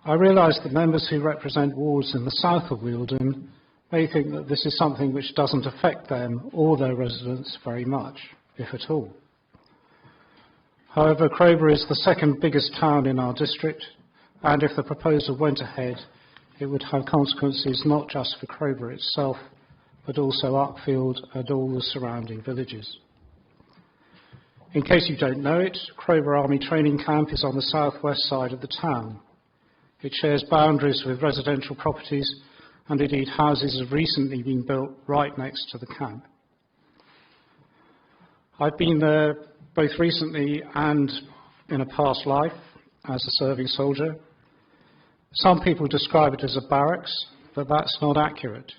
I realise that members who represent wards in the south of Wealden may think that this is something which doesn't affect them or their residents very much, if at all. However, Crowborough is the second biggest town in our district, and if the proposal went ahead, it would have consequences not just for Crowborough itself, but also Uckfield and all the surrounding villages. In case you don't know it, Crowborough Army Training Camp is on the southwest side of the town. It shares boundaries with residential properties, and indeed houses have recently been built right next to the camp. I've been there both recently and in a past life as a serving soldier. Some people describe it as a barracks, but that's not accurate.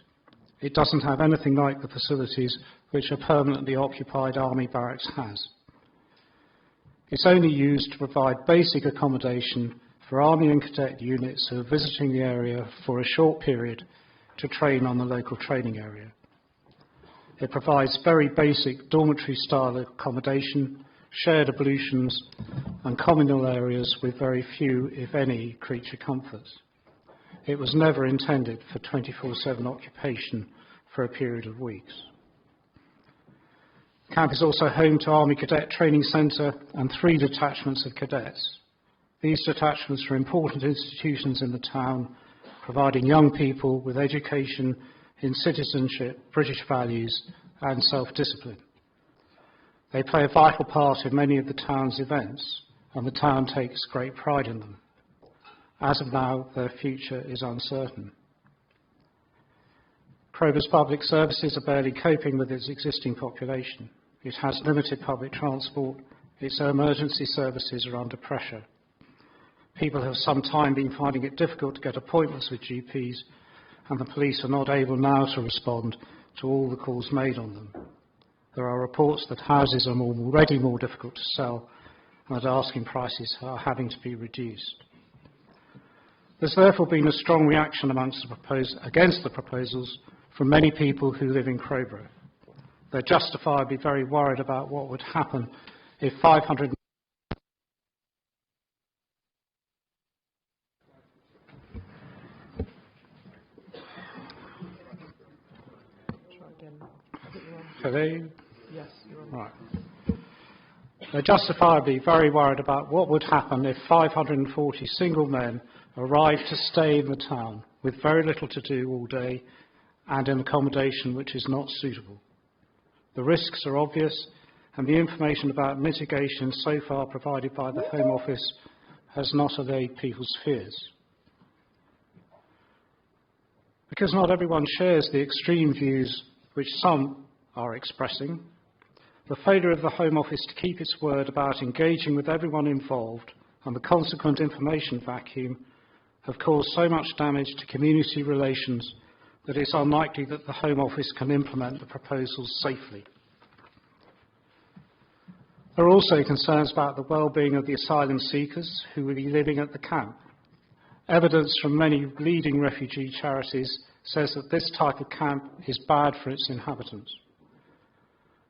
It doesn't have anything like the facilities which a permanently occupied army barracks has. It's only used to provide basic accommodation for army and cadet units who are visiting the area for a short period to train on the local training area. It provides very basic dormitory-style accommodation, shared ablutions and communal areas with very few, if any, creature comforts. It was never intended for 24/7 occupation for a period of weeks. The camp is also home to Army Cadet Training Centre and 3 detachments of cadets. These detachments are important institutions in the town, providing young people with education in citizenship, British values and self-discipline. They play a vital part in many of the town's events, and the town takes great pride in them. As of now, their future is uncertain. Crowborough's public services are barely coping with its existing population. It has limited public transport. Its emergency services are under pressure. People have some time been finding it difficult to get appointments with GPs, and the police are not able now to respond to all the calls made on them. There are reports that houses are already more difficult to sell and that asking prices are having to be reduced. There's therefore been a strong reaction against the proposals from many people who live in Crowborough. They're justifiably very worried about what would happen if 500 They're justifiably very worried about what would happen if 540 single men arrived to stay in the town with very little to do all day and in accommodation which is not suitable. The risks are obvious, and the information about mitigation so far provided by the Home Office has not allayed people's fears. Because not everyone shares the extreme views which some are expressing, the failure of the Home Office to keep its word about engaging with everyone involved and the consequent information vacuum have caused so much damage to community relations that it's unlikely that the Home Office can implement the proposals safely. There are also concerns about the well-being of the asylum seekers who will be living at the camp. Evidence from many leading refugee charities says that this type of camp is bad for its inhabitants.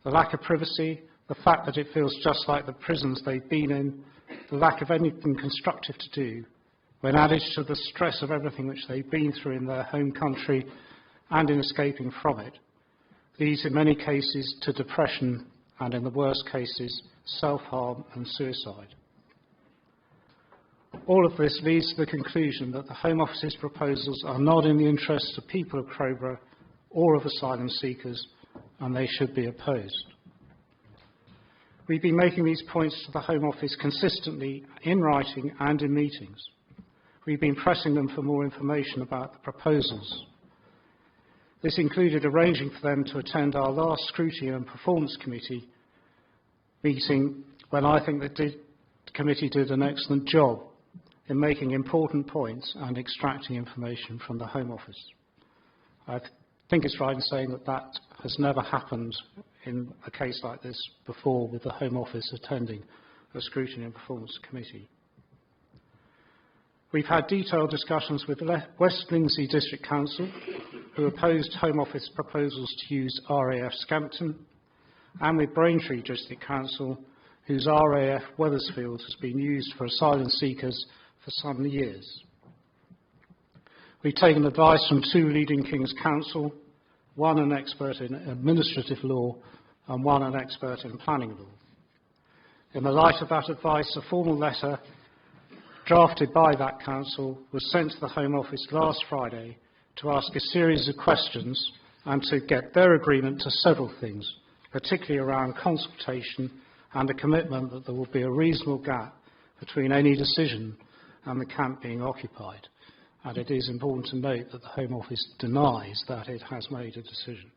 The lack of privacy, the fact that it feels just like the prisons they've been in, the lack of anything constructive to do, when added to the stress of everything which they've been through in their home country and in escaping from it, leads in many cases to depression and, in the worst cases, self-harm and suicide. All of this leads to the conclusion that the Home Office's proposals are not in the interests of people of Crowborough or of asylum seekers, and they should be opposed. We've been making these points to the Home Office consistently in writing and in meetings. We've been pressing them for more information about the proposals. This included arranging for them to attend our last Scrutiny and Performance Committee meeting, when I think the committee did an excellent job in making important points and extracting information from the Home Office. I think it's right in saying that that has never happened in a case like this before, with the Home Office attending a Scrutiny and Performance Committee. We've had detailed discussions with West Lindsey District Council, who opposed Home Office proposals to use RAF Scampton, and with Braintree District Council, whose RAF Weathersfield has been used for asylum seekers for some years. We've taken advice from 2 leading King's Counsel, one an expert in administrative law and one an expert in planning law. In the light of that advice, a formal letter drafted by that council was sent to the Home Office last Friday to ask a series of questions and to get their agreement to several things, particularly around consultation and a commitment that there will be a reasonable gap between any decision and the camp being occupied. And it is important to note that the Home Office denies that it has made a decision.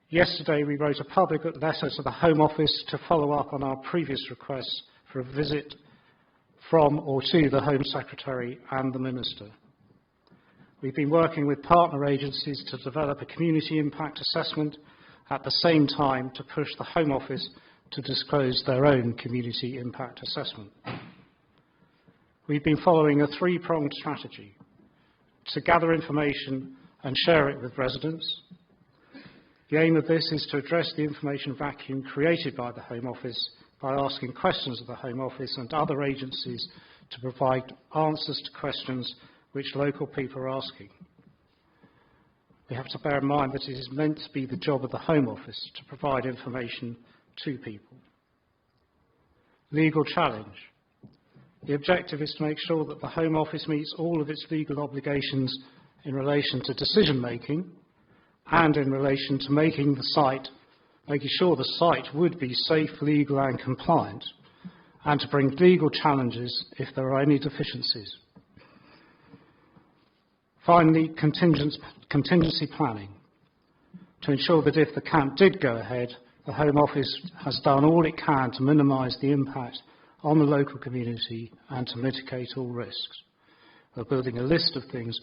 Yesterday we wrote a public letter to the Home Office to follow up on our previous requests for a visit from or to the Home Secretary and the Minister. We've been working with partner agencies to develop a community impact assessment, at the same time to push the Home Office to disclose their own community impact assessment. We've been following a 3-pronged strategy: to gather information and share it with residents. The aim of this is to address the information vacuum created by the Home Office by asking questions of the Home Office and other agencies to provide answers to questions which local people are asking. We have to bear in mind that it is meant to be the job of the Home Office to provide information to people. Legal challenge. The objective is to make sure that the Home Office meets all of its legal obligations in relation to decision making and in relation to making sure the site would be safe, legal and compliant, and to bring legal challenges if there are any deficiencies. Finally, contingency planning, to ensure that if the camp did go ahead, the Home Office has done all it can to minimise the impact on the local community and to mitigate all risks. We're building a list of things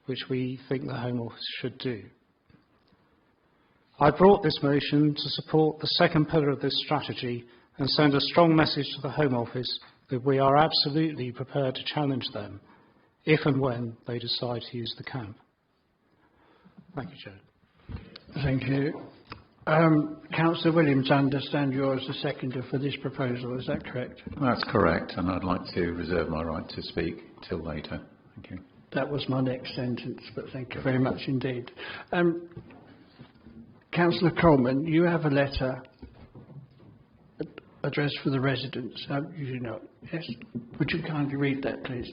which we think the Home Office should do. I brought this motion to support the second pillar of this strategy and send a strong message to the Home Office that we are absolutely prepared to challenge them if and when they decide to use the camp. Thank you, Chair. Thank you. Councillor Williams, I understand you're the seconder for this proposal, is that correct? That's correct, and I'd like to reserve my right to speak till later. Thank you. That was my next sentence, but thank you very much indeed. Councillor Coleman, you have a letter addressed for the residents, you do not? Yes? Would you kindly read that, please?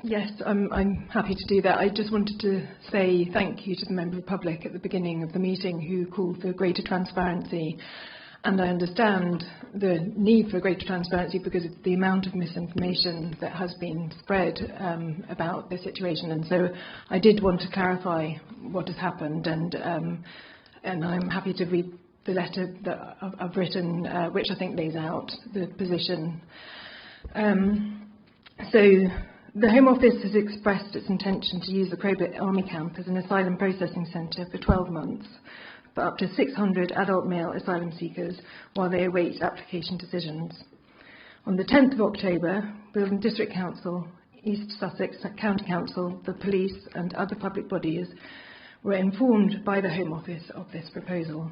Yes, I'm happy to do that. I just wanted to say thank you to the Member of the Public at the beginning of the meeting who called for greater transparency. And I understand the need for greater transparency because of the amount of misinformation that has been spread about the situation. And so I did want to clarify what has happened, and I'm happy to read the letter that I've written, which I think lays out the position. So the Home Office has expressed its intention to use the Crowborough Army Camp as an asylum processing centre for 12 months for up to 600 adult male asylum seekers while they await application decisions. On the 10th of October, Wealden District Council, East Sussex County Council, the police and other public bodies were informed by the Home Office of this proposal.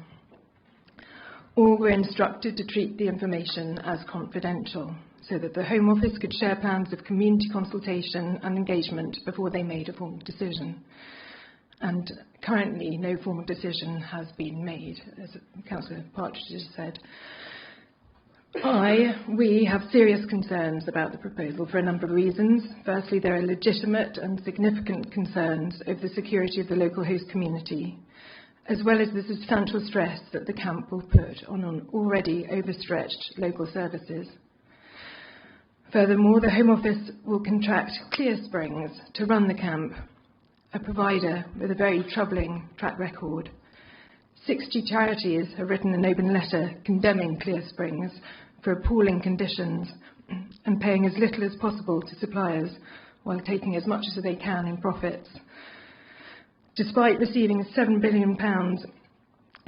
All were instructed to treat the information as confidential, so that the Home Office could share plans of community consultation and engagement before they made a formal decision. And currently, no formal decision has been made, as Councillor Partridge has said. We have serious concerns about the proposal for a number of reasons. Firstly, there are legitimate and significant concerns over the security of the local host community, as well as the substantial stress that the camp will put on already overstretched local services. Furthermore, the Home Office will contract Clear Springs to run the camp, a provider with a very troubling track record. 60 charities have written an open letter condemning Clear Springs for appalling conditions and paying as little as possible to suppliers while taking as much as they can in profits. Despite receiving £7 billion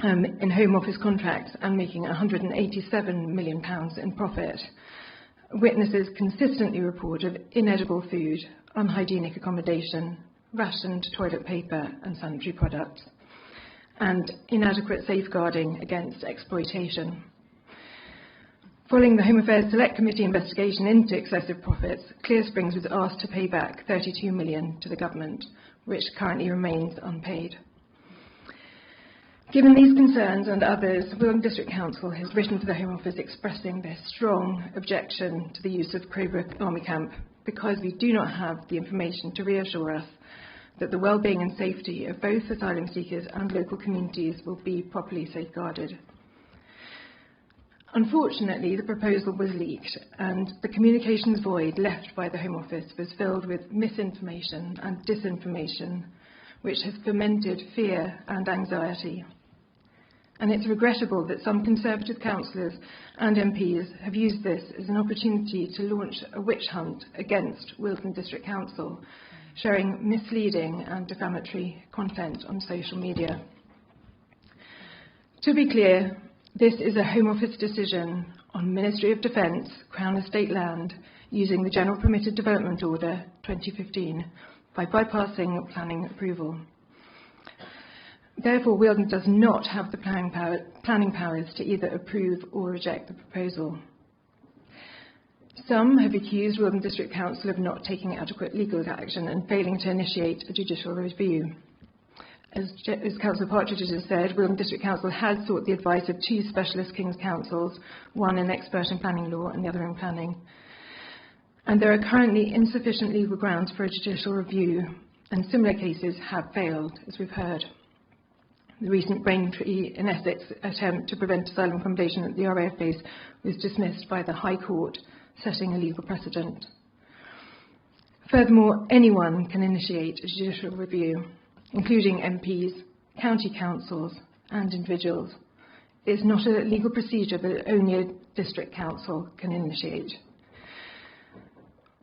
in Home Office contracts and making £187 million in profit, witnesses consistently report of inedible food, unhygienic accommodation, rationed toilet paper and sanitary products, and inadequate safeguarding against exploitation. Following the Home Affairs Select Committee investigation into excessive profits, Clear Springs was asked to pay back £32 million to the government, which currently remains unpaid. Given these concerns and others, Wealden District Council has written to the Home Office expressing their strong objection to the use of Crowborough Army Camp because we do not have the information to reassure us that the well-being and safety of both asylum seekers and local communities will be properly safeguarded. Unfortunately, the proposal was leaked and the communications void left by the Home Office was filled with misinformation and disinformation, which has fomented fear and anxiety. And it's regrettable that some Conservative councillors and MPs have used this as an opportunity to launch a witch hunt against Wealden District Council, sharing misleading and defamatory content on social media. To be clear, this is a Home Office decision on Ministry of Defence, Crown Estate land, using the General Permitted Development Order 2015 by bypassing planning approval. Therefore, Wealden does not have the planning powers to either approve or reject the proposal. Some have accused Wealden District Council of not taking adequate legal action and failing to initiate a judicial review. As Councillor Partridge has said, Wealden District Council has sought the advice of two specialist King's Councils, one an expert in planning law and the other in planning. And there are currently insufficient legal grounds for a judicial review, and similar cases have failed, as we've heard. The recent Braintree in Essex attempt to prevent asylum accommodation at the RAF base was dismissed by the High Court, setting a legal precedent. Furthermore, anyone can initiate a judicial review, including MPs, county councils and individuals. It's not a legal procedure that only a district council can initiate.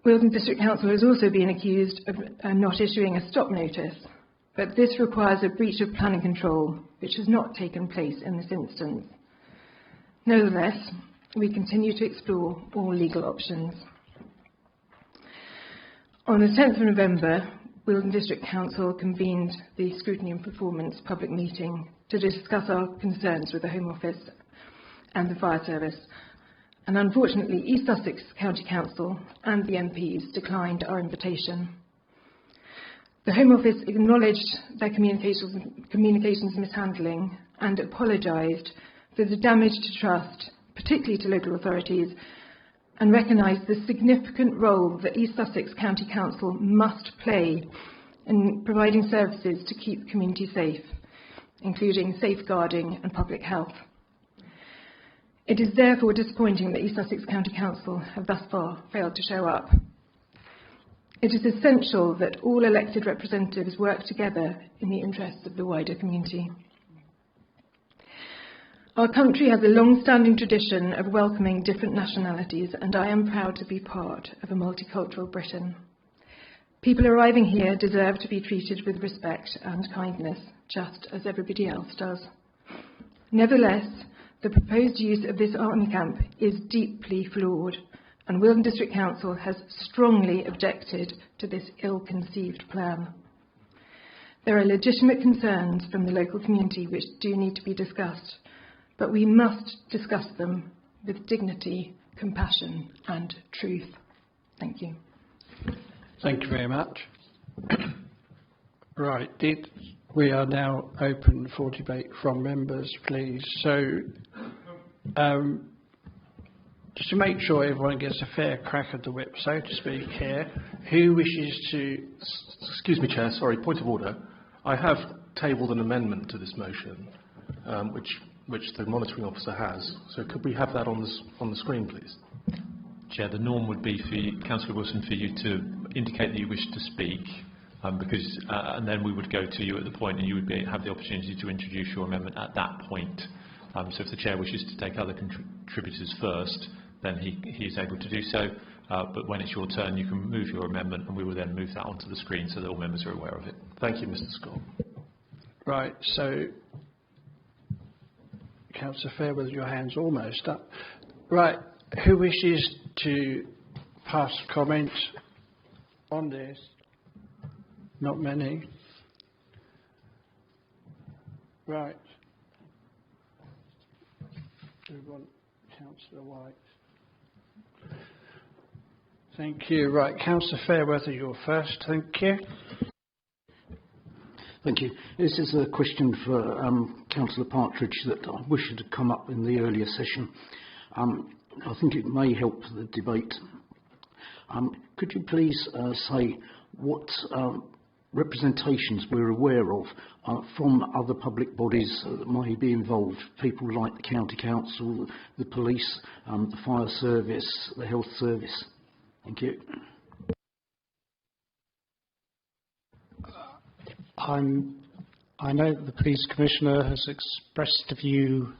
Wealden District Council has also been accused of not issuing a stop notice, but this requires a breach of planning control, which has not taken place in this instance. Nevertheless, we continue to explore all legal options. On the 10th of November, Wealden District Council convened the Scrutiny and Performance public meeting to discuss our concerns with the Home Office and the Fire Service. And unfortunately, East Sussex County Council and the MPs declined our invitation. The Home Office acknowledged their communications mishandling and apologised for the damage to trust, particularly to local authorities, and recognised the significant role that East Sussex County Council must play in providing services to keep communities safe, including safeguarding and public health. It is therefore disappointing that East Sussex County Council have thus far failed to show up. It is essential that all elected representatives work together in the interests of the wider community. Our country has a long-standing tradition of welcoming different nationalities, and I am proud to be part of a multicultural Britain. People arriving here deserve to be treated with respect and kindness, just as everybody else does. Nevertheless, the proposed use of this army camp is deeply flawed, and Wealden District Council has strongly objected to this ill-conceived plan. There are legitimate concerns from the local community which do need to be discussed, but we must discuss them with dignity, compassion and truth. Thank you. Thank you very much. Right, we are now open for debate from members, please. So, just to make sure everyone gets a fair crack of the whip, so to speak here, who wishes to... Excuse me, Chair, sorry, point of order. I have tabled an amendment to this motion, which the monitoring officer has. So could we have that on the screen, please? Chair, the norm would be for you, Councillor Wilson, for you to indicate that you wish to speak, and then we would go to you at the point, and you would have the opportunity to introduce your amendment at that point. So if the Chair wishes to take other contributors first, then he is able to do so. But when it's your turn, you can move your amendment, and we will then move that onto the screen so that all members are aware of it. Thank you, Mr. Scott. Right, so Councillor Fair, with your hands almost up. Right, who wishes to pass comment on this? Not many. Right. We want Councillor White. Thank you. Right, Councillor Fairweather, you're first. Thank you. Thank you. This is a question for Councillor Partridge that I wish had come up in the earlier session. I think it may help the debate. Could you please say what representations we're aware of from other public bodies that may be involved, people like the County Council, the police, the fire service, the health service? Thank you. I know that the Police Commissioner has expressed a view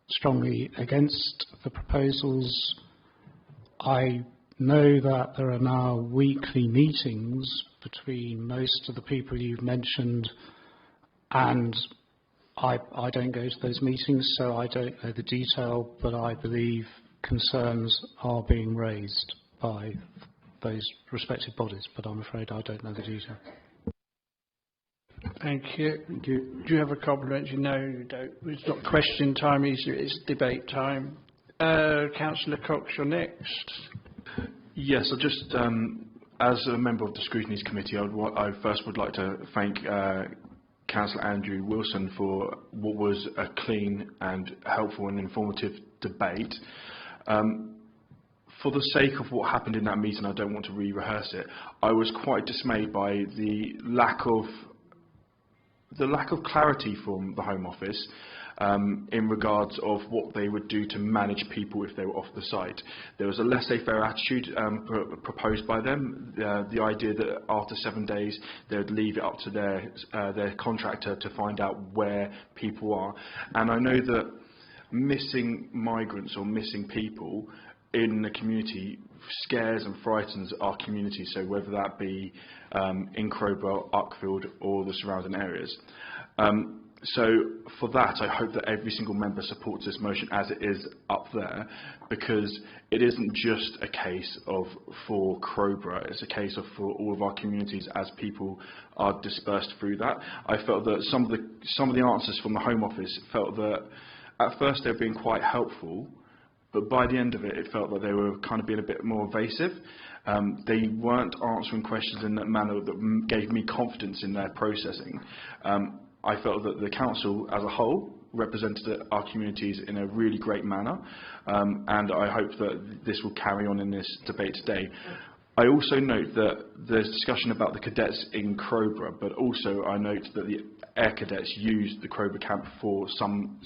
strongly against the proposals. I know that there are now weekly meetings between most of the people you've mentioned, and I don't go to those meetings, so I don't know the detail, but I believe concerns are being raised by those respective bodies, but I'm afraid I don't know the detail. Thank you. Do you have a compliment? No, you don't. It's not question time, it's debate time. Councillor Cox, you're next. Yes, I just, as a member of the Scrutiny Committee, I first would like to thank Councillor Andrew Wilson for what was a clean and helpful and informative debate. For the sake of what happened in that meeting, I don't want to re-rehearse it. I was quite dismayed by the lack of clarity from the Home Office in regards of what they would do to manage people if they were off the site. There was a laissez-faire attitude proposed by them. The idea that after 7 days they would leave it up to their contractor to find out where people are. And I know that missing migrants or missing people in the community scares and frightens our community, so whether that be in Crowborough, Uckfield or the surrounding areas. So for that, I hope that every single member supports this motion as it is up there, because it isn't just a case of for Crowborough, it's a case of for all of our communities as people are dispersed through that. I felt that some of the answers from the Home Office felt that at first they were being quite helpful, but by the end of it, it felt that they were kind of being a bit more evasive. They weren't answering questions in that manner that gave me confidence in their processing. I felt that the council as a whole represented our communities in a really great manner, and I hope that this will carry on in this debate today. I also note that there's discussion about the cadets in Crowborough, but also I note that the Air Cadets use the Crowborough camp for some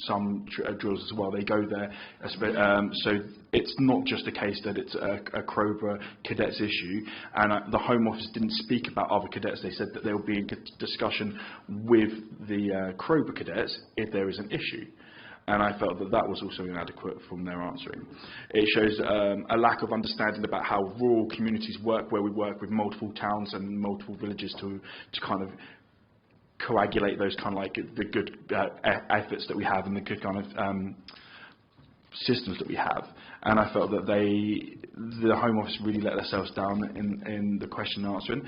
drills as well. They go there, so it's not just a case that it's a Crowborough cadets issue. And the Home Office didn't speak about other cadets. They said that there will be a discussion with the Crowborough cadets if there is an issue. And I felt that that was also inadequate from their answering. It shows a lack of understanding about how rural communities work, where we work with multiple towns and multiple villages to kind of coagulate those kind of like the good efforts that we have and the good kind of systems that we have. And I felt that the Home Office really let themselves down in the question and answering.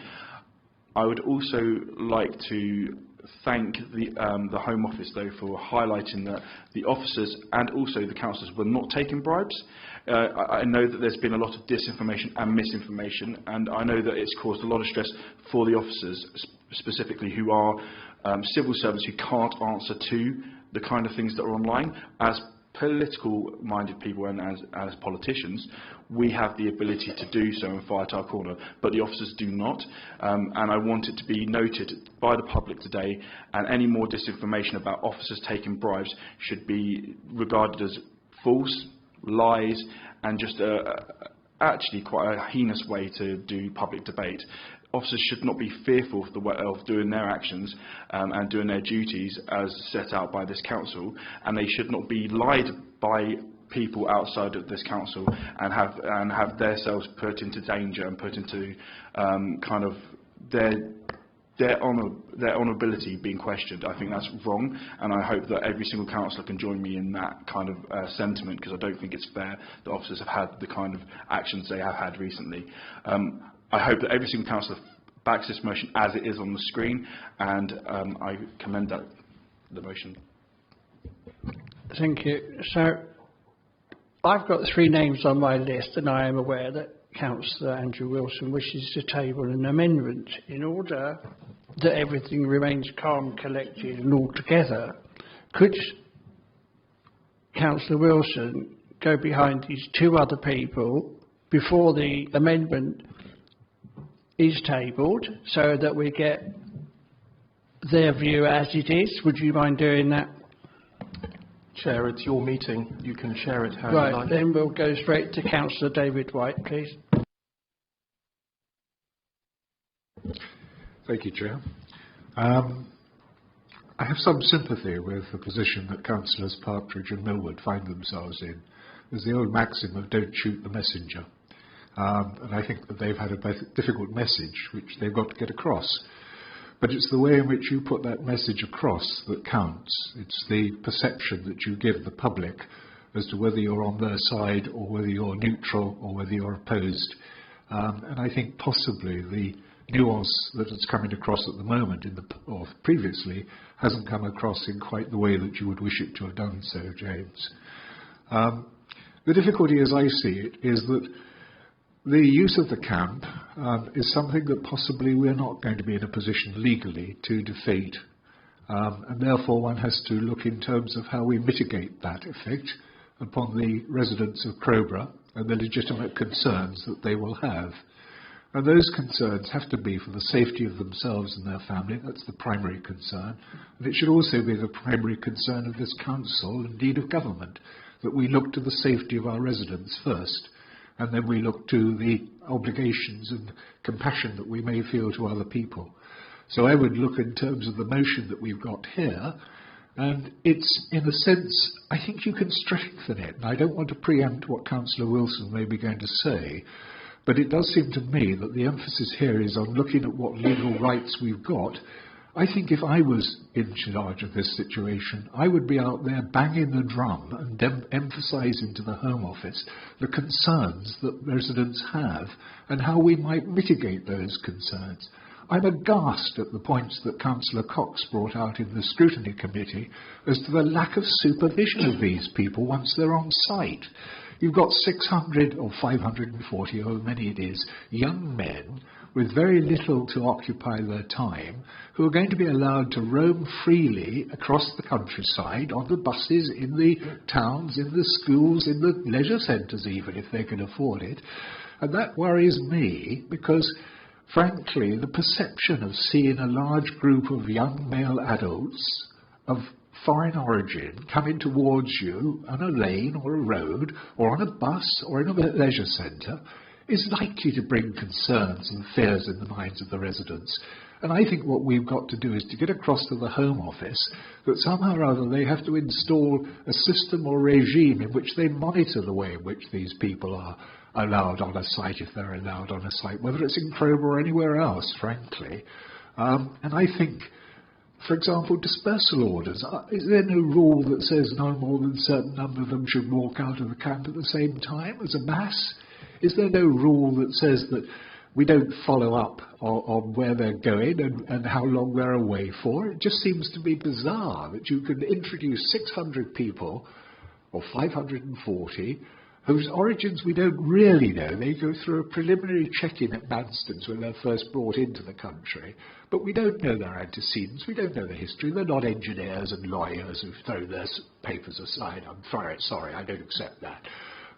I would also like to thank the Home Office, though, for highlighting that the officers and also the councillors were not taking bribes. I know that there's been a lot of disinformation and misinformation, and I know that it's caused a lot of stress for the officers, specifically who are civil servants who can't answer to the kind of things that are online. As political-minded people and as politicians, we have the ability to do so and fight our corner, but the officers do not. And I want it to be noted by the public today, and any more disinformation about officers taking bribes should be regarded as false, lies, and just actually quite a heinous way to do public debate. Officers should not be fearful of doing their actions and doing their duties as set out by this council, and they should not be lied by people outside of this council and have themselves put into danger and put into kind of their honourability being questioned. I think that's wrong, and I hope that every single councillor can join me in that kind of sentiment, because I don't think it's fair that officers have had the kind of actions they have had recently. I hope that every single councillor backs this motion as it is on the screen, and I commend the motion. Thank you. So, I've got 3 names on my list, and I am aware that Councillor Andrew Wilson wishes to table an amendment in order that everything remains calm, collected and all together. Could Councillor Wilson go behind these 2 other people before the amendment is tabled so that we get their view as it is? Would you mind doing that? Chair, it's your meeting. You can chair it how you Right, like. then we'll go straight to Councillor David White, please. Thank you, Chair. I have some sympathy with the position that Councillors Partridge and Millward find themselves in. There's the old maxim of don't shoot the messenger. And I think that they've had a difficult message which they've got to get across. But it's the way in which you put that message across that counts. It's the perception that you give the public as to whether you're on their side or whether you're neutral or whether you're opposed. And I think possibly the nuance that is coming across at the moment or previously hasn't come across in quite the way that you would wish it to have done so, James. The difficulty as I see it is that the use of the camp is something that possibly we're not going to be in a position legally to defeat, and therefore one has to look in terms of how we mitigate that effect upon the residents of Crowborough and the legitimate concerns that they will have. And those concerns have to be for the safety of themselves and their family. That's the primary concern. And it should also be the primary concern of this council, indeed of government, that we look to the safety of our residents first, and then we look to the obligations and compassion that we may feel to other people. So I would look in terms of the motion that we've got here, and it's, in a sense, I think you can strengthen it. And I don't want to preempt what Councillor Wilson may be going to say, but it does seem to me that the emphasis here is on looking at what legal rights we've got. I think if I was in charge of this situation, I would be out there banging the drum and emphasising to the Home Office the concerns that residents have and how we might mitigate those concerns. I'm aghast at the points that Councillor Cox brought out in the Scrutiny Committee as to the lack of supervision of these people once they're on site. You've got 600 or 540, however many it is, young men with very little to occupy their time, who are going to be allowed to roam freely across the countryside, on the buses, in the towns, in the schools, in the leisure centres even, if they can afford it. And that worries me because, frankly, the perception of seeing a large group of young male adults of foreign origin coming towards you on a lane or a road or on a bus or in a leisure centre is likely to bring concerns and fears in the minds of the residents. And I think what we've got to do is to get across to the Home Office that somehow or other they have to install a system or regime in which they monitor the way in which these people are allowed on a site, if they're allowed on a site, whether it's in Crowborough or anywhere else, frankly. And I think, for example, dispersal orders. Is there no rule that says no more than a certain number of them should walk out of the camp at the same time as a mass? Is there no rule that says that we don't follow up on where they're going and how long they're away for? It just seems to be bizarre that you can introduce 600 people, or 540, whose origins we don't really know. They go through a preliminary check-in at Manston's when they're first brought into the country, but we don't know their antecedents, we don't know the history. They're not engineers and lawyers who've thrown their papers aside. I'm sorry, I don't accept that.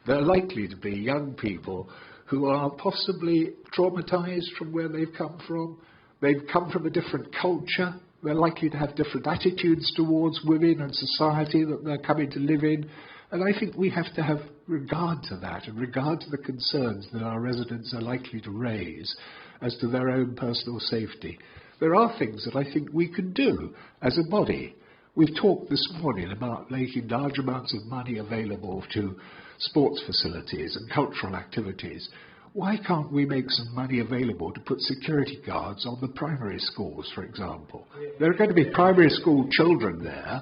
They're likely to be young people who are possibly traumatised from where they've come from. They've come from a different culture. They're likely to have different attitudes towards women and society that they're coming to live in. And I think we have to have regard to that and regard to the concerns that our residents are likely to raise as to their own personal safety. There are things that I think we can do as a body. We've talked this morning about making large amounts of money available to sports facilities and cultural activities. Why can't we make some money available to put security guards on the primary schools, for example? There are going to be primary school children there.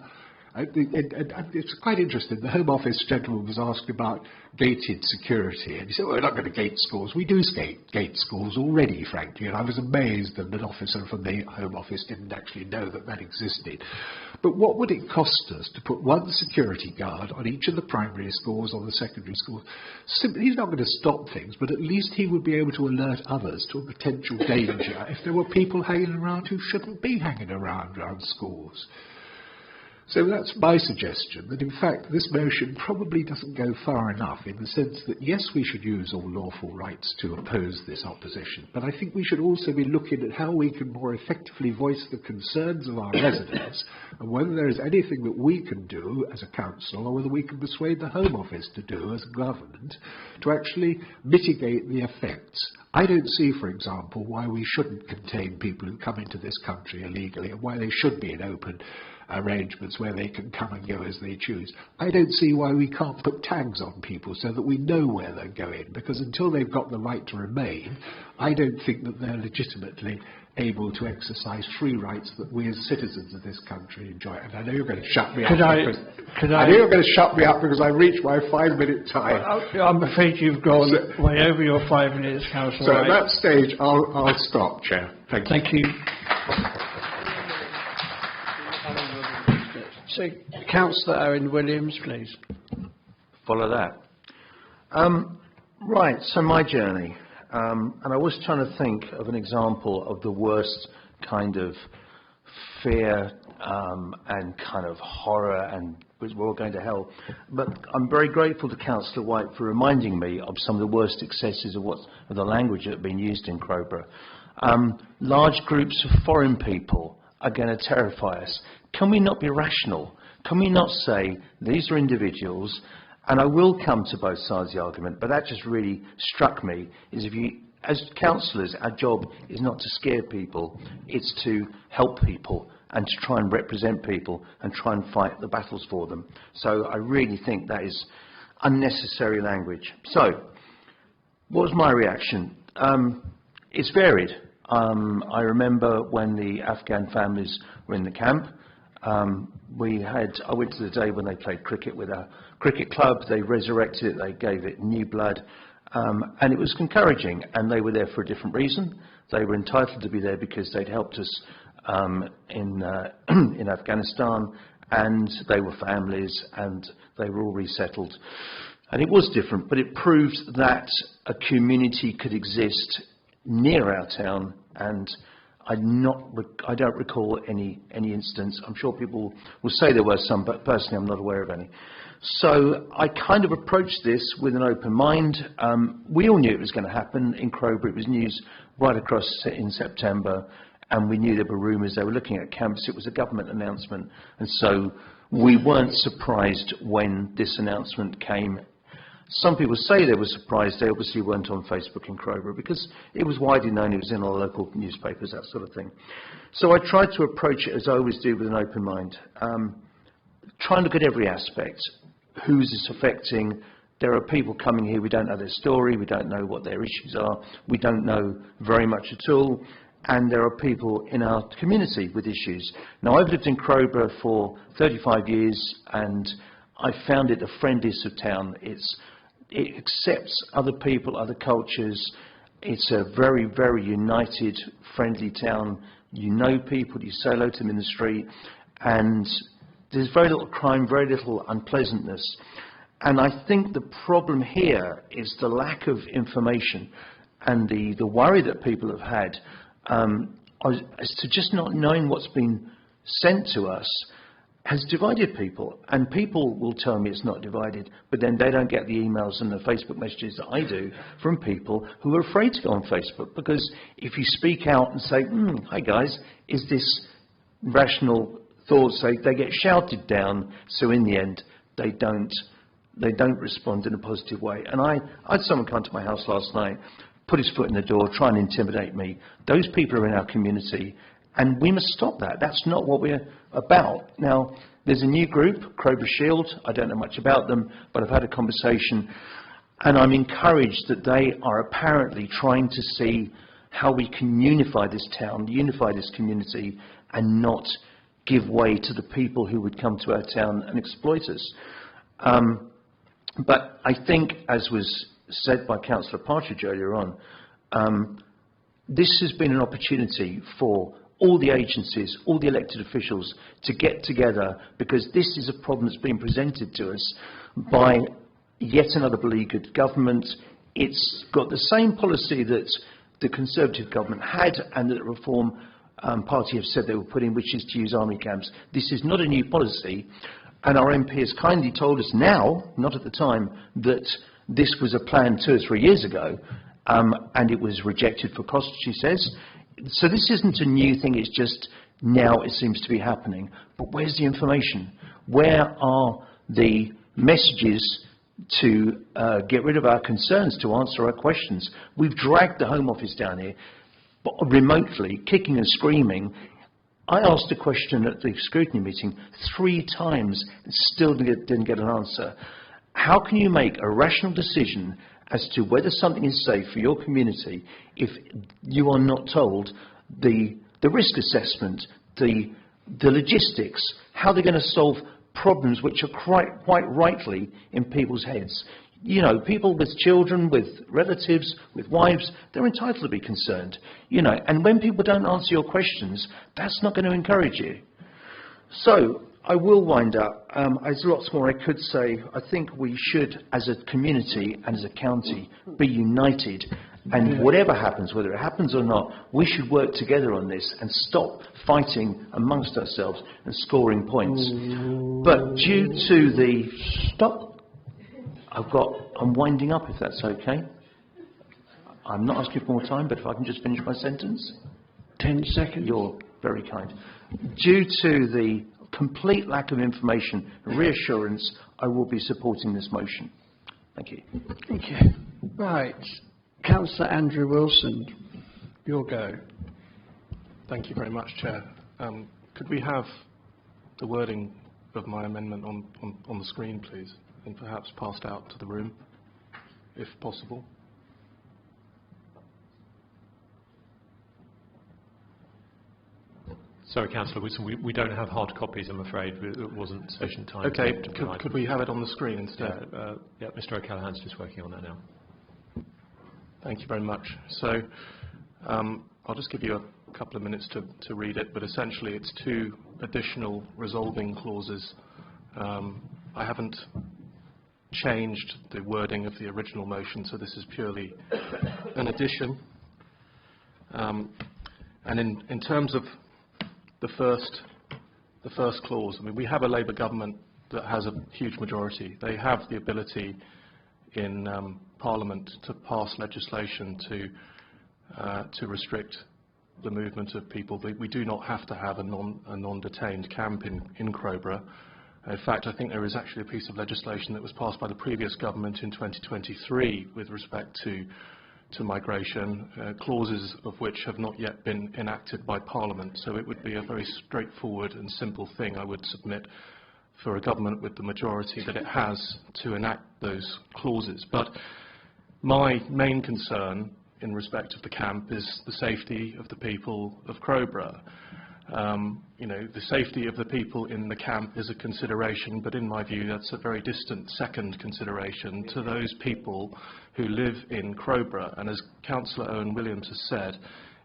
It's quite interesting. The Home Office gentleman was asked about gated security, and he said, well, we're not going to gate schools. We do gate schools already, frankly, and I was amazed that an officer from the Home Office didn't actually know that that existed. But what would it cost us to put one security guard on each of the primary schools or the secondary schools? Simply, he's not going to stop things, but at least he would be able to alert others to a potential danger if there were people hanging around who shouldn't be hanging around schools. So that's my suggestion, that in fact this motion probably doesn't go far enough, in the sense that yes, we should use all lawful rights to oppose this opposition, but I think we should also be looking at how we can more effectively voice the concerns of our residents, and whether there is anything that we can do as a council, or whether we can persuade the Home Office to do as a government, to actually mitigate the effects. I don't see, for example, why we shouldn't contain people who come into this country illegally, and why they should be in open arrangements where they can come and go as they choose. I don't see why we can't put tags on people so that we know where they're going, because until they've got the right to remain, I don't think that they're legitimately able to exercise free rights that we as citizens of this country enjoy. And I know you're going to shut me up. I know you're going to shut me up because I reached my 5-minute time. I'm afraid you've gone way over your 5 minutes, Councillor. So at that stage, I'll stop, Chair. Thank you. So, Councillor Owen Williams, please. Follow that. Right, so my journey. And I was trying to think of an example of the worst kind of fear and kind of horror, and we're all going to hell. But I'm very grateful to Councillor White for reminding me of some of the worst excesses of the language that have been used in Crowborough. Large groups of foreign people are going to terrify us. Can we not be rational? Can we not say these are individuals? And I will come to both sides of the argument, but that just really struck me, is if you, as councillors, our job is not to scare people, it's to help people and to try and represent people and try and fight the battles for them. So I really think that is unnecessary language. So, what was my reaction? It's varied. I remember when the Afghan families were in the camp, I went to the day when they played cricket with a cricket club. They resurrected it, they gave it new blood, and it was encouraging, and they were there for a different reason. They were entitled to be there because they'd helped us in Afghanistan, and they were families, and they were all resettled. And it was different, but it proved that a community could exist near our town, and I don't recall any incidents. I'm sure people will say there were some, but personally I'm not aware of any. So I kind of approached this with an open mind. We all knew it was going to happen in Crowborough. It was news right across in September, and we knew there were rumours. They were looking at camps. It was a government announcement, and so we weren't surprised when this announcement came. Some people say they were surprised. They obviously weren't on Facebook in Crowborough because it was widely known. It was in our local newspapers, that sort of thing. So I tried to approach it as I always do, with an open mind. Try and look at every aspect. Who's this affecting? There are people coming here, we don't know their story, we don't know what their issues are, we don't know very much at all, and there are people in our community with issues. Now, I've lived in Crowborough for 35 years, and I found it the friendliest of town. It accepts other people, other cultures. It's a very, very united, friendly town. You know people, you say hello to them in the street, and there's very little crime, very little unpleasantness. And I think the problem here is the lack of information, and the worry that people have had as to just not knowing what's been sent to us has divided people. And people will tell me it's not divided, but then they don't get the emails and the Facebook messages that I do from people who are afraid to go on Facebook, because if you speak out and say, hi guys, is this rational thoughts, they get shouted down, so in the end they don't respond in a positive way. And I had someone come to my house last night, put his foot in the door, try and intimidate me. Those people are in our community, and we must stop that. That's not what we're about. Now, there's a new group, Crowborough Shield. I don't know much about them, but I've had a conversation, and I'm encouraged that they are apparently trying to see how we can unify this town, unify this community, and not give way to the people who would come to our town and exploit us. But I think, as was said by Councillor Partridge earlier on, this has been an opportunity for all the agencies, all the elected officials to get together, because this is a problem that's been presented to us by yet another beleaguered government. It's got the same policy that the Conservative government had and that the Reform Party have said they were putting, which is to use army camps. This is not a new policy, and our MP has kindly told us now, not at the time, that this was a plan 2 or 3 years ago, and it was rejected for cost, she says. So this isn't a new thing, it's just now it seems to be happening. But where's the information? Where are the messages to get rid of our concerns, to answer our questions? We've dragged the Home Office down here, but remotely, kicking and screaming. I asked a question at the scrutiny meeting 3 times and still didn't get an answer. How can you make a rational decision as to whether something is safe for your community if you are not told the risk assessment, the logistics, how they're going to solve problems which are quite rightly in people's heads? You know, people with children, with relatives, with wives, they're entitled to be concerned. You know, and when people don't answer your questions, that's not going to encourage you. So I will wind up. There's lots more I could say. I think we should, as a community and as a county, be united. And whatever happens, whether it happens or not, we should work together on this and stop fighting amongst ourselves and scoring points. But due to the... Stop. I'm winding up, if that's okay. I'm not asking for more time, but if I can just finish my sentence. 10 seconds. You're very kind. Due to the complete lack of information and reassurance, I will be supporting this motion. Thank you. Thank you. Right. Councillor Andrew Wilson, your go. Thank you very much, Chair. Could we have the wording of my amendment on the screen, please, and perhaps passed out to the room, if possible? Sorry, Councillor Wilson, we don't have hard copies, I'm afraid. It wasn't sufficient time. Okay, to could we have it on the screen instead? Yeah, Mr O'Callaghan's just working on that now. Thank you very much. So I'll just give you a couple of minutes to read it, but essentially it's 2 additional resolving clauses. I haven't changed the wording of the original motion, so this is purely an addition. And in terms of the first clause, I mean, we have a Labour government that has a huge majority. They have the ability in Parliament to pass legislation to restrict the movement of people. We do not have to have a non-detained camp in Crowborough. In fact, I think there is actually a piece of legislation that was passed by the previous government in 2023 with respect to migration, clauses of which have not yet been enacted by Parliament. So it would be a very straightforward and simple thing, I would submit, for a government with the majority that it has to enact those clauses. But my main concern in respect of the camp is the safety of the people of Crowborough. You know, the safety of the people in the camp is a consideration, but in my view that's a very distant second consideration to those people who live in Crowborough. And as Councillor Owen Williams has said,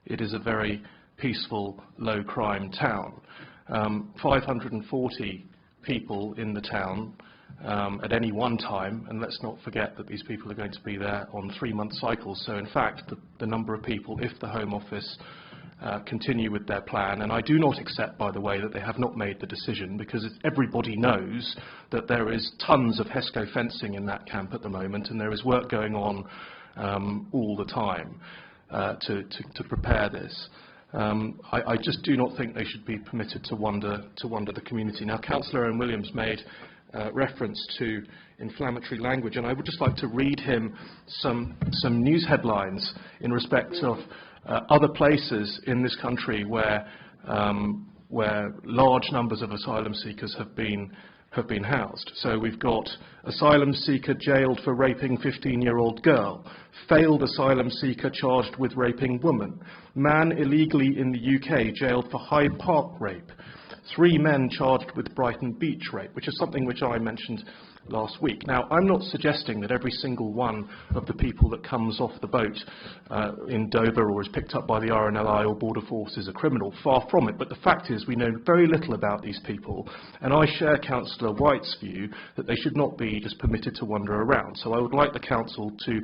it is a very peaceful, low-crime town. 540 people in the town at any one time, and let's not forget that these people are going to be there on 3-month cycles. So in fact, the number of people, if the Home Office continue with their plan, and I do not accept, by the way, that they have not made the decision, because everybody knows that there is tons of HESCO fencing in that camp at the moment, and there is work going on all the time to prepare this. I just do not think they should be permitted to wander the community. Now, Councillor Owen Williams made reference to inflammatory language, and I would just like to read him some news headlines in respect of other places in this country where large numbers of asylum seekers have been housed. So we've got asylum seeker jailed for raping 15-year-old girl, failed asylum seeker charged with raping woman, man illegally in the UK jailed for Hyde Park rape, 3 men charged with Brighton Beach rape, which is something which I mentioned last week. Now, I'm not suggesting that every single one of the people that comes off the boat in Dover or is picked up by the RNLI or Border Force is a criminal. Far from it. But the fact is we know very little about these people, and I share Councillor White's view that they should not be just permitted to wander around. So I would like the Council to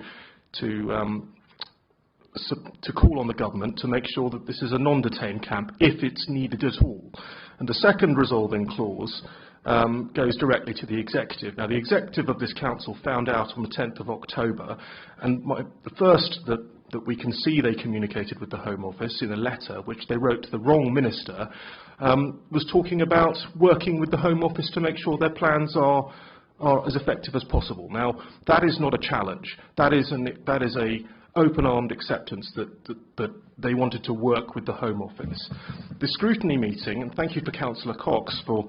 call on the government to make sure that this is a non-detained camp if it's needed at all. And the second resolving clause goes directly to the executive. Now, the executive of this council found out on the 10th of October, and the first that we can see they communicated with the Home Office in a letter which they wrote to the wrong minister was talking about working with the Home Office to make sure their plans are as effective as possible. Now, that is not a challenge. That is a open-armed acceptance that they wanted to work with the Home Office. The scrutiny meeting, and thank you for Councillor Cox for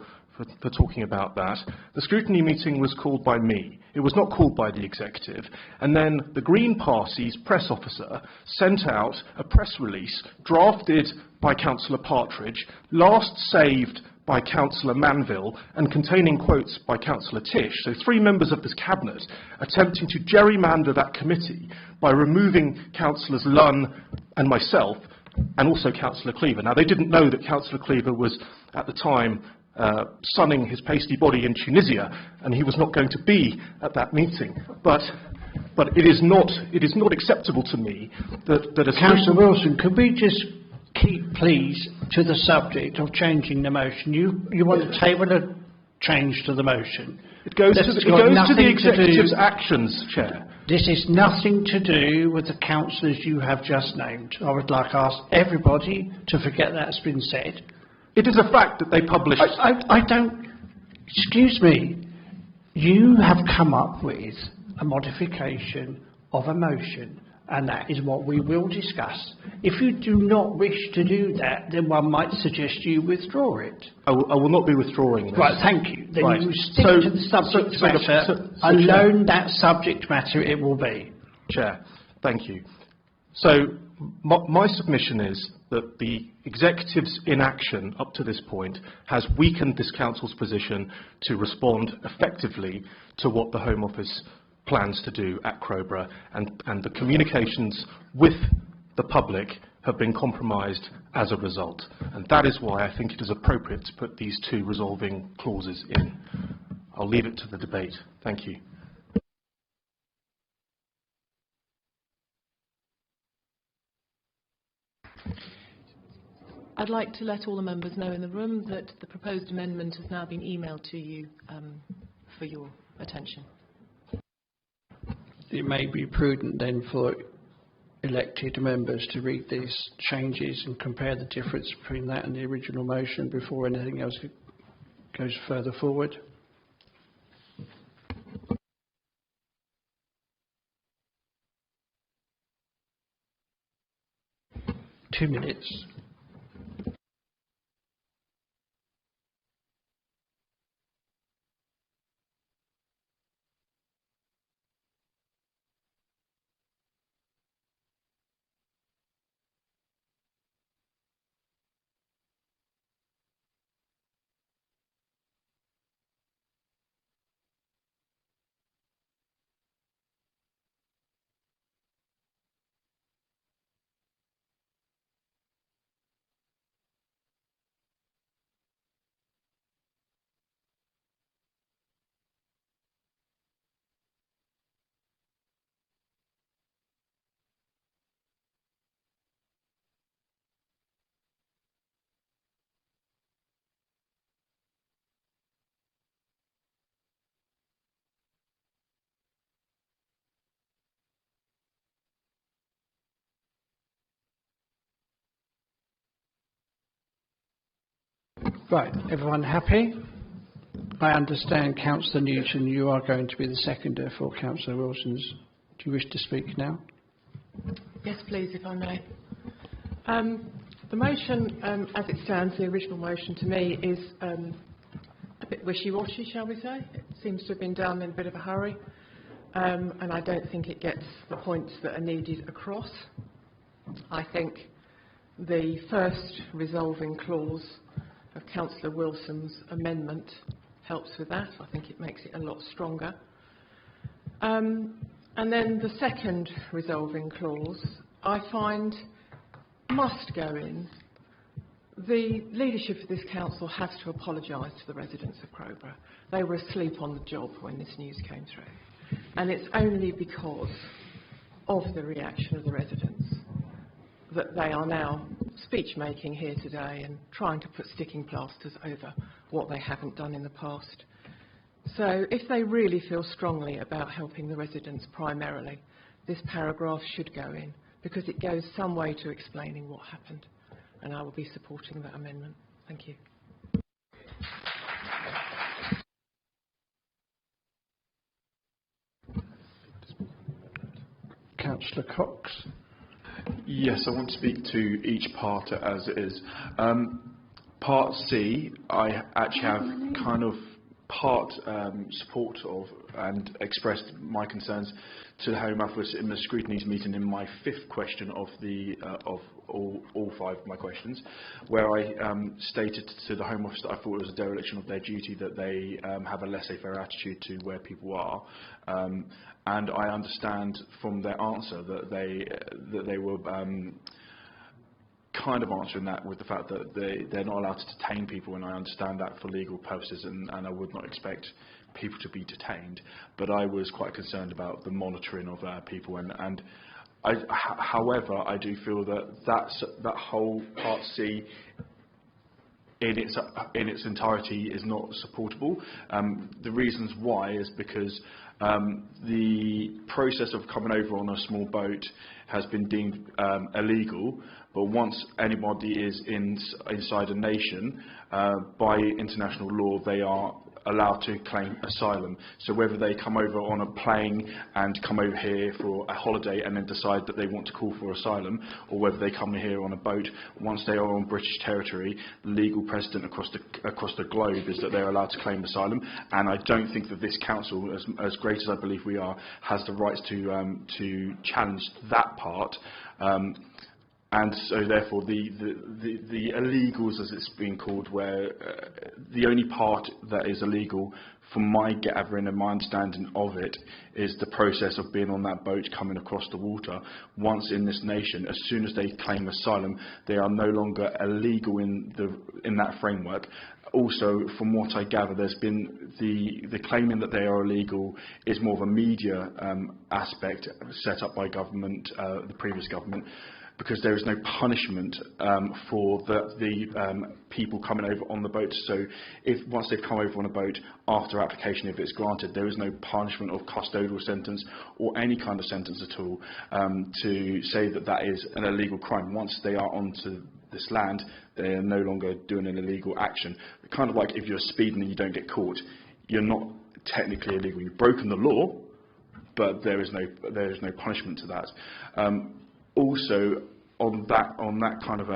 talking about that, the scrutiny meeting was called by me. It was not called by the executive. And then the Green Party's press officer sent out a press release drafted by Councillor Partridge, last saved by Councillor Manville and containing quotes by Councillor Tish. So 3 members of this cabinet attempting to gerrymander that committee by removing Councillors Lunn and myself and also Councillor Cleaver. Now, they didn't know that Councillor Cleaver was at the time sunning his pasty body in Tunisia, and he was not going to be at that meeting. But it is not acceptable to me that as Councillor Wilson, could we just keep, please, to the subject of changing the motion? You want to table a change to the motion? It goes to the executive's actions, Chair. This is nothing to do with the councillors you have just named. I would like to ask everybody to forget that's been said. It is a fact that they published... I don't... Excuse me. You have come up with a modification of a motion, and that is what we will discuss. If you do not wish to do that, then one might suggest you withdraw it. I will not be withdrawing this. Right, thank you. Then right. you stick to the subject matter. Alone that subject matter it will be. Chair, thank you. So my submission is that the executive's inaction up to this point has weakened this council's position to respond effectively to what the Home Office plans to do at Crowborough, and the communications with the public have been compromised as a result. And that is why I think it is appropriate to put these 2 resolving clauses in. I'll leave it to the debate. Thank you. I'd like to let all the members know in the room that the proposed amendment has now been emailed to you for your attention. It may be prudent then for elected members to read these changes and compare the difference between that and the original motion before anything else goes further forward. Two minutes. Right, everyone happy? I understand, Councillor Newton, you are going to be the seconder for Councillor Wilson's. Do you wish to speak now? Yes, please, if I may. The motion, as it stands, the original motion to me, is a bit wishy-washy, shall we say. It seems to have been done in a bit of a hurry, and I don't think it gets the points that are needed across. I think the first resolving clause of Councillor Wilson's amendment helps with that. I think it makes it a lot stronger. And then the second resolving clause, I find must go in. The leadership of this council has to apologise to the residents of Crowborough. They were asleep on the job when this news came through. And it's only because of the reaction of the residents that they are now speech making here today and trying to put sticking plasters over what they haven't done in the past. So if they really feel strongly about helping the residents primarily, this paragraph should go in, because it goes some way to explaining what happened. And I will be supporting that amendment. Thank you. Councillor Cox. Yes, I want to speak to each part as it is. Part C, I actually have kind of part support of and expressed my concerns to the Home Office in the scrutinies meeting in my fifth question of the of all five of my questions, where I stated to the Home Office that I thought it was a dereliction of their duty that they have a laissez-faire attitude to where people are, and I understand from their answer that they were kind of answering that with the fact that they're not allowed to detain people, and I understand that for legal purposes, and I would not expect people to be detained, but I was quite concerned about the monitoring of people, and however, I do feel that whole Part C in its entirety is not supportable. The reasons why is because the process of coming over on a small boat has been deemed illegal, but once anybody is inside a nation, by international law, they are allowed to claim asylum. So whether they come over on a plane and come over here for a holiday and then decide that they want to call for asylum, or whether they come here on a boat, once they are on British territory, the legal precedent across the globe is that they're allowed to claim asylum. And I don't think that this council, as great as I believe we are, has the rights to challenge that part. And so, therefore, the illegals, as it's been called, where the only part that is illegal, from my gathering and my understanding of it, is the process of being on that boat coming across the water. Once in this nation, as soon as they claim asylum, they are no longer illegal in that framework. Also, from what I gather, there's been the claiming that they are illegal is more of a media aspect set up by government, the previous government, because there is no punishment for the people coming over on the boat. So once they've come over on a boat, after application, if it's granted, there is no punishment of custodial sentence or any kind of sentence at all to say that is an illegal crime. Once they are onto this land, they are no longer doing an illegal action. Kind of like if you're speeding and you don't get caught, you're not technically illegal. You've broken the law, but there is no punishment to that. Also, on that kind of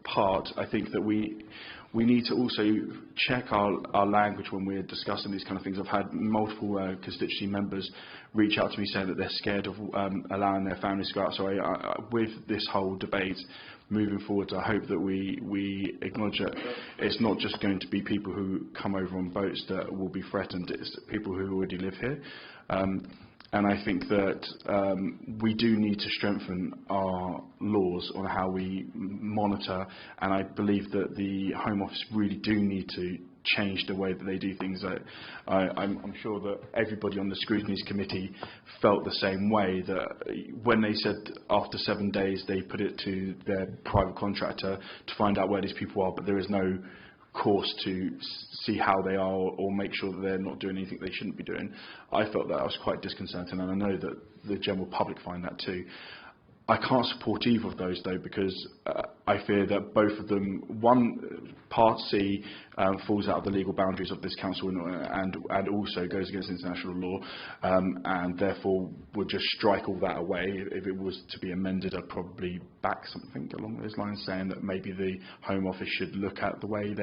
part, I think that we need to also check our language when we're discussing these kind of things. I've had multiple constituency members reach out to me saying that they're scared of allowing their families to go out. So with this whole debate moving forward, I hope that we acknowledge that it's not just going to be people who come over on boats that will be threatened, it's people who already live here. And I think that we do need to strengthen our laws on how we monitor, and I believe that the Home Office really do need to change the way that they do things. I'm sure that everybody on the Scrutinies Committee felt the same way, that when they said after 7 days they put it to their private contractor to find out where these people are, but there is no course to see how they are or make sure that they're not doing anything they shouldn't be doing. I felt that was quite disconcerting, and I know that the general public find that too. I can't support either of those though, because I fear that both of them, one, Part C falls out of the legal boundaries of this council and also goes against international law, and therefore would just strike all that away. If it was to be amended, I'd probably back something along those lines, saying that maybe the Home Office should look at the way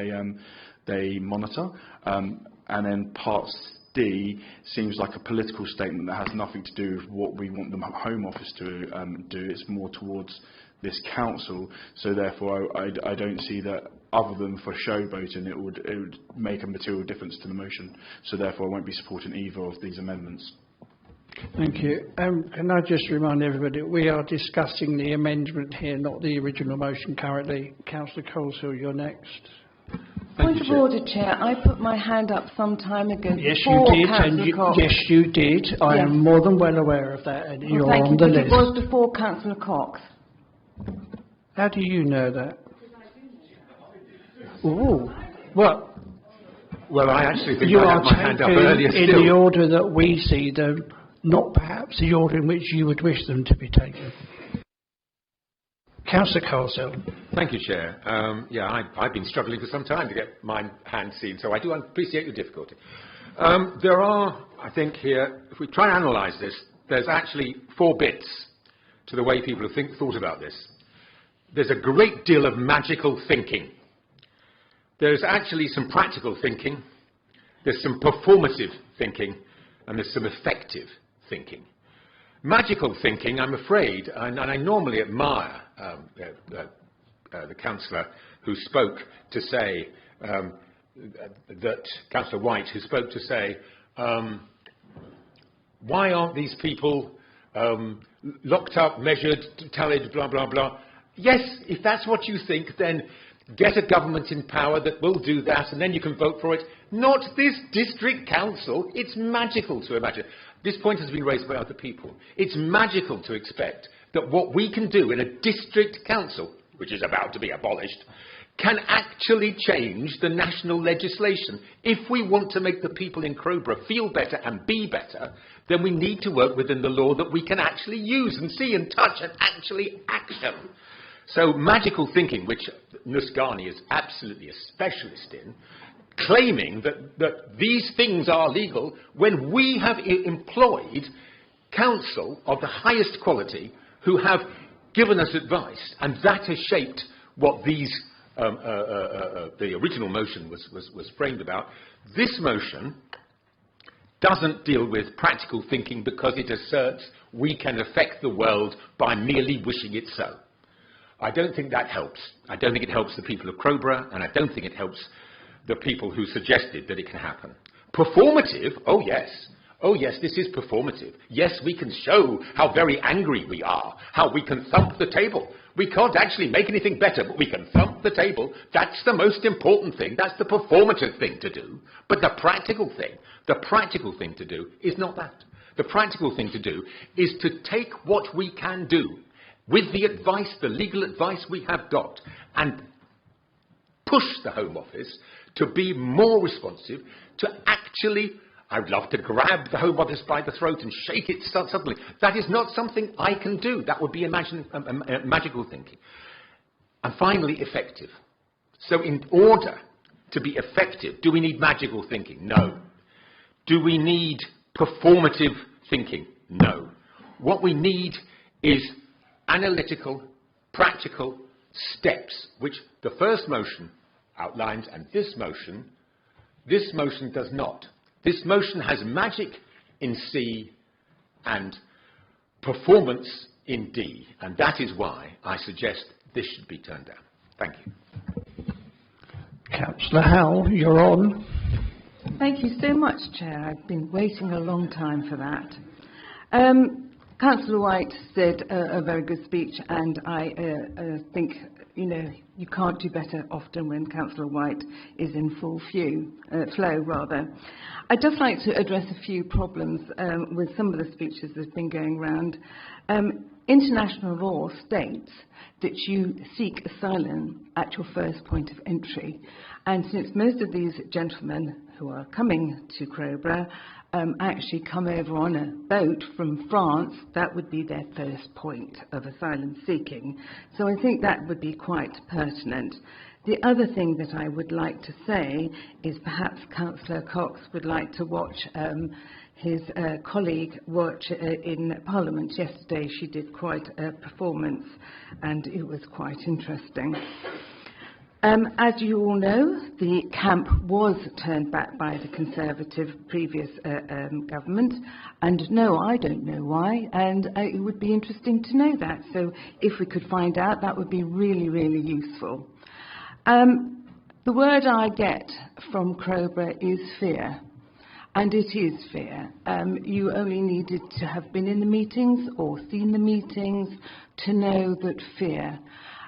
they monitor. And then Part D seems like a political statement that has nothing to do with what we want the Home Office to do. It's more towards this council. So therefore, I don't see that, other than for showboating, it would make a material difference to the motion. So therefore, I won't be supporting either of these amendments. Thank you. Can I just remind everybody, we are discussing the amendment here, not the original motion currently. Councillor Coleshill, you're next. Point of order, Chair. I put my hand up some time ago. Yes, you did. Yes, you did. I am more than well aware of that, and you're on the list. It was before Councillor Cox. How do you know that? Oh, well. Well, I actually think you I are had my hand up earlier in still. the order that we see them, not perhaps the order in which you would wish them to be taken. Councillor Coleshill. Thank you, Chair. I've been struggling for some time to get my hand seen, so I do appreciate your difficulty. There are, I think here, if we try and analyse this, there's actually 4 bits to the way people have thought about this. There's a great deal of magical thinking. There's actually some practical thinking. There's some performative thinking, and there's some effective thinking. Magical thinking, I'm afraid, and I normally admire the councillor who spoke to say that Councillor White, who spoke to say, why aren't these people locked up, measured, tallied, blah, blah, blah. Yes, if that's what you think, then get a government in power that will do that, and then you can vote for it. Not this district council. It's magical to imagine. This point has been raised by other people. It's magical to expect that what we can do in a district council, which is about to be abolished, can actually change the national legislation. If we want to make the people in Crowborough feel better and be better, then we need to work within the law that we can actually use and see and touch and actually action. So magical thinking, which Nusgani is absolutely a specialist in, claiming that these things are legal when we have employed counsel of the highest quality who have given us advice, and that has shaped what these the original motion was framed about. This motion doesn't deal with practical thinking because it asserts we can affect the world by merely wishing it so. I don't think that helps. I don't think it helps the people of Crowborough, and I don't think it helps the people who suggested that it can happen. Performative? Oh yes. Oh yes, this is performative. Yes, we can show how very angry we are, how we can thump the table. We can't actually make anything better, but we can thump the table. That's the most important thing. That's the performative thing to do. But the practical thing to do is not that. The practical thing to do is to take what we can do with the advice, the legal advice we have got, and push the Home Office to be more responsive, to actually, I would love to grab the Home Office by the throat and shake it suddenly. That is not something I can do. That would be magical thinking. And finally, effective. So in order to be effective, do we need magical thinking? No. Do we need performative thinking? No. What we need is analytical, practical steps, which the first motion outlines, and this motion does not. This motion has magic in C and performance in D, and that is why I suggest this should be turned down. Thank you. Councillor Howell, you're on. Thank you so much, Chair. I've been waiting a long time for that. Councillor White said a very good speech, and I think, you can't do better often when Councillor White is in full flow. I'd just like to address a few problems with some of the speeches that have been going around. International law states that you seek asylum at your first point of entry, and since most of these gentlemen who are coming to Crowborough actually come over on a boat from France, that would be their first point of asylum seeking. So I think that would be quite pertinent. The other thing that I would like to say is perhaps Councillor Cox would like to watch his colleague watch in Parliament yesterday. She did quite a performance and it was quite interesting. As you all know, the camp was turned back by the Conservative previous government, and no, I don't know why, and it would be interesting to know that. So if we could find out, that would be really, really useful. The word I get from Crowborough is fear, and it is fear. You only needed to have been in the meetings or seen the meetings to know that fear.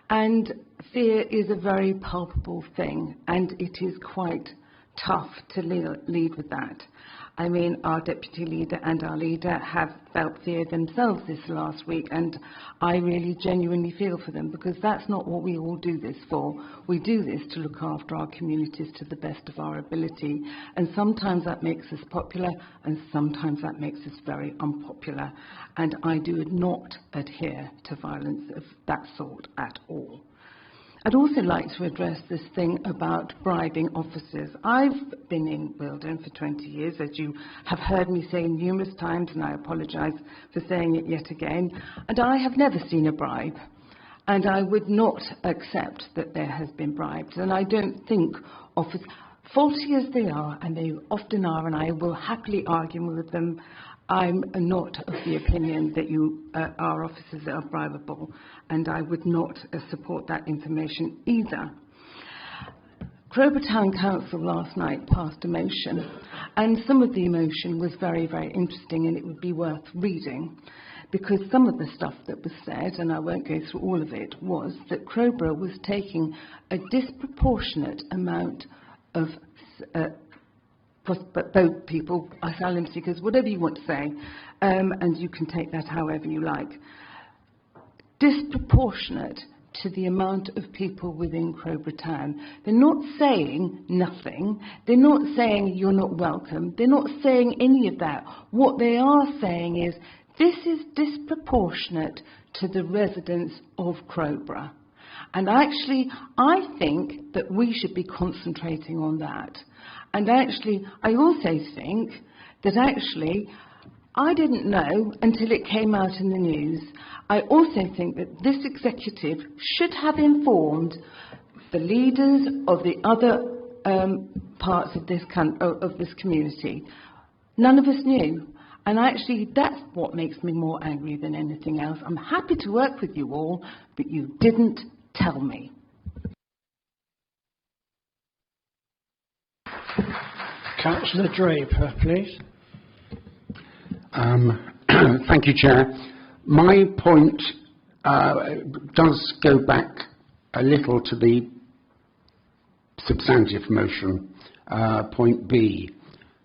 And fear is a very palpable thing, and it is quite tough to lead with that. I mean, our deputy leader and our leader have felt fear themselves this last week, and I really genuinely feel for them, because that's not what we all do this for. We do this to look after our communities to the best of our ability, and sometimes that makes us popular, and sometimes that makes us very unpopular, and I do not adhere to violence of that sort at all. I'd also like to address this thing about bribing officers. I've been in Wealden for 20 years, as you have heard me say numerous times, and I apologise for saying it yet again, and I have never seen a bribe, and I would not accept that there has been bribes, and I don't think officers, faulty as they are, and they often are, and I will happily argue with them, I'm not of the opinion that our officers are bribable, and I would not support that information either. Crowborough Town Council last night passed a motion, and some of the motion was very, very interesting, and it would be worth reading, because some of the stuff that was said, and I won't go through all of it, was that Crowborough was taking a disproportionate amount of boat people, asylum seekers, whatever you want to say, and you can take that however you like, disproportionate to the amount of people within Crowborough Town. They're not saying nothing, they're not saying you're not welcome, they're not saying any of that. What they are saying is, this is disproportionate to the residents of Crowborough. And actually, I think that we should be concentrating on that. And actually, I also think that actually, I didn't know until it came out in the news. I also think that this executive should have informed the leaders of the other parts of this community. None of us knew. And actually, that's what makes me more angry than anything else. I'm happy to work with you all, but you didn't tell me. Councillor Draper, please. Thank you, Chair. My point does go back a little to the substantive motion, point B,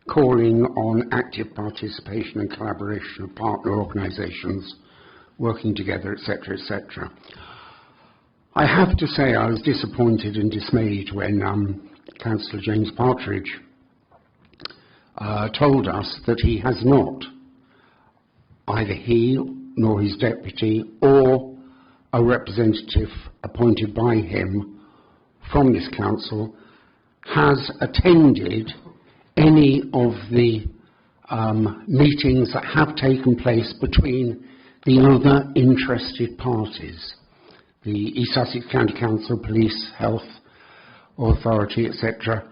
calling on active participation and collaboration of partner organisations working together, etc., etc. I have to say I was disappointed and dismayed when Councillor James Partridge told us that he has not, either he nor his deputy or a representative appointed by him from this council, has attended any of the meetings that have taken place between the other interested parties, the East Sussex County Council, Police, Health Authority, etc.,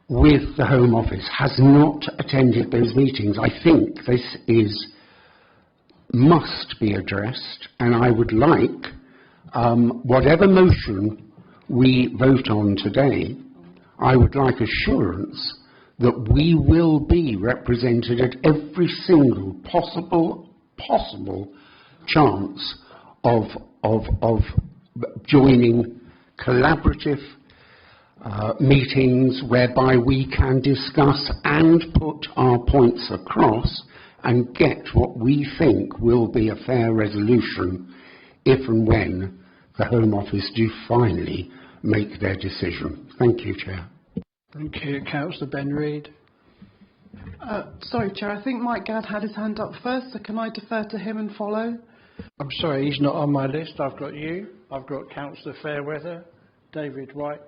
with the Home Office, has not attended those meetings. I think this must be addressed, and I would like, whatever motion we vote on today, I would like assurance that we will be represented at every single possible chance of joining collaborative meetings whereby we can discuss and put our points across and get what we think will be a fair resolution if and when the Home Office do finally make their decision. Thank you, Chair. Thank you. Councillor Ben Reid. Sorry, Chair, I think Mike Gadd had his hand up first, so can I defer to him and follow? I'm sorry, he's not on my list. I've got you. I've got Councillor Fairweather, David White,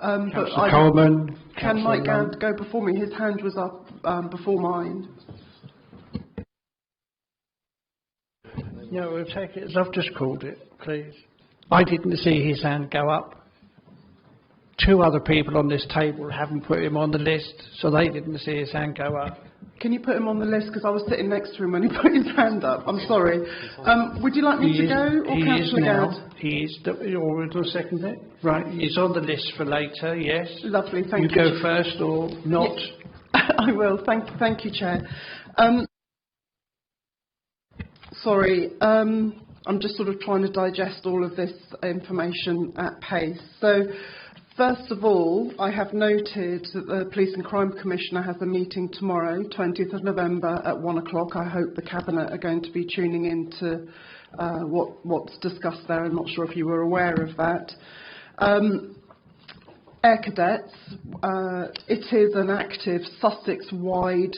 Councillor Coleman. Can Mike Gadd go before me? His hand was up before mine. No, we'll take it as I've just called it, please. I didn't see his hand go up. two other people on this table haven't put him on the list, so they didn't see his hand go up. Can you put him on the list? Because I was sitting next to him when he put his hand up. I'm sorry. Would you like me to go, or Councillor Gadd? He is. Or will second it? Right. He's on the list for later. Yes. Lovely. Thank you. You go first, or not? Yes. I will. Thank you, Chair. Sorry. I'm just sort of trying to digest all of this information at pace. So, first of all, I have noted that the Police and Crime Commissioner has a meeting tomorrow, 20th of November at 1 o'clock. I hope the Cabinet are going to be tuning in to what's discussed there. I'm not sure if you were aware of that. Air Cadets, it is an active Sussex-wide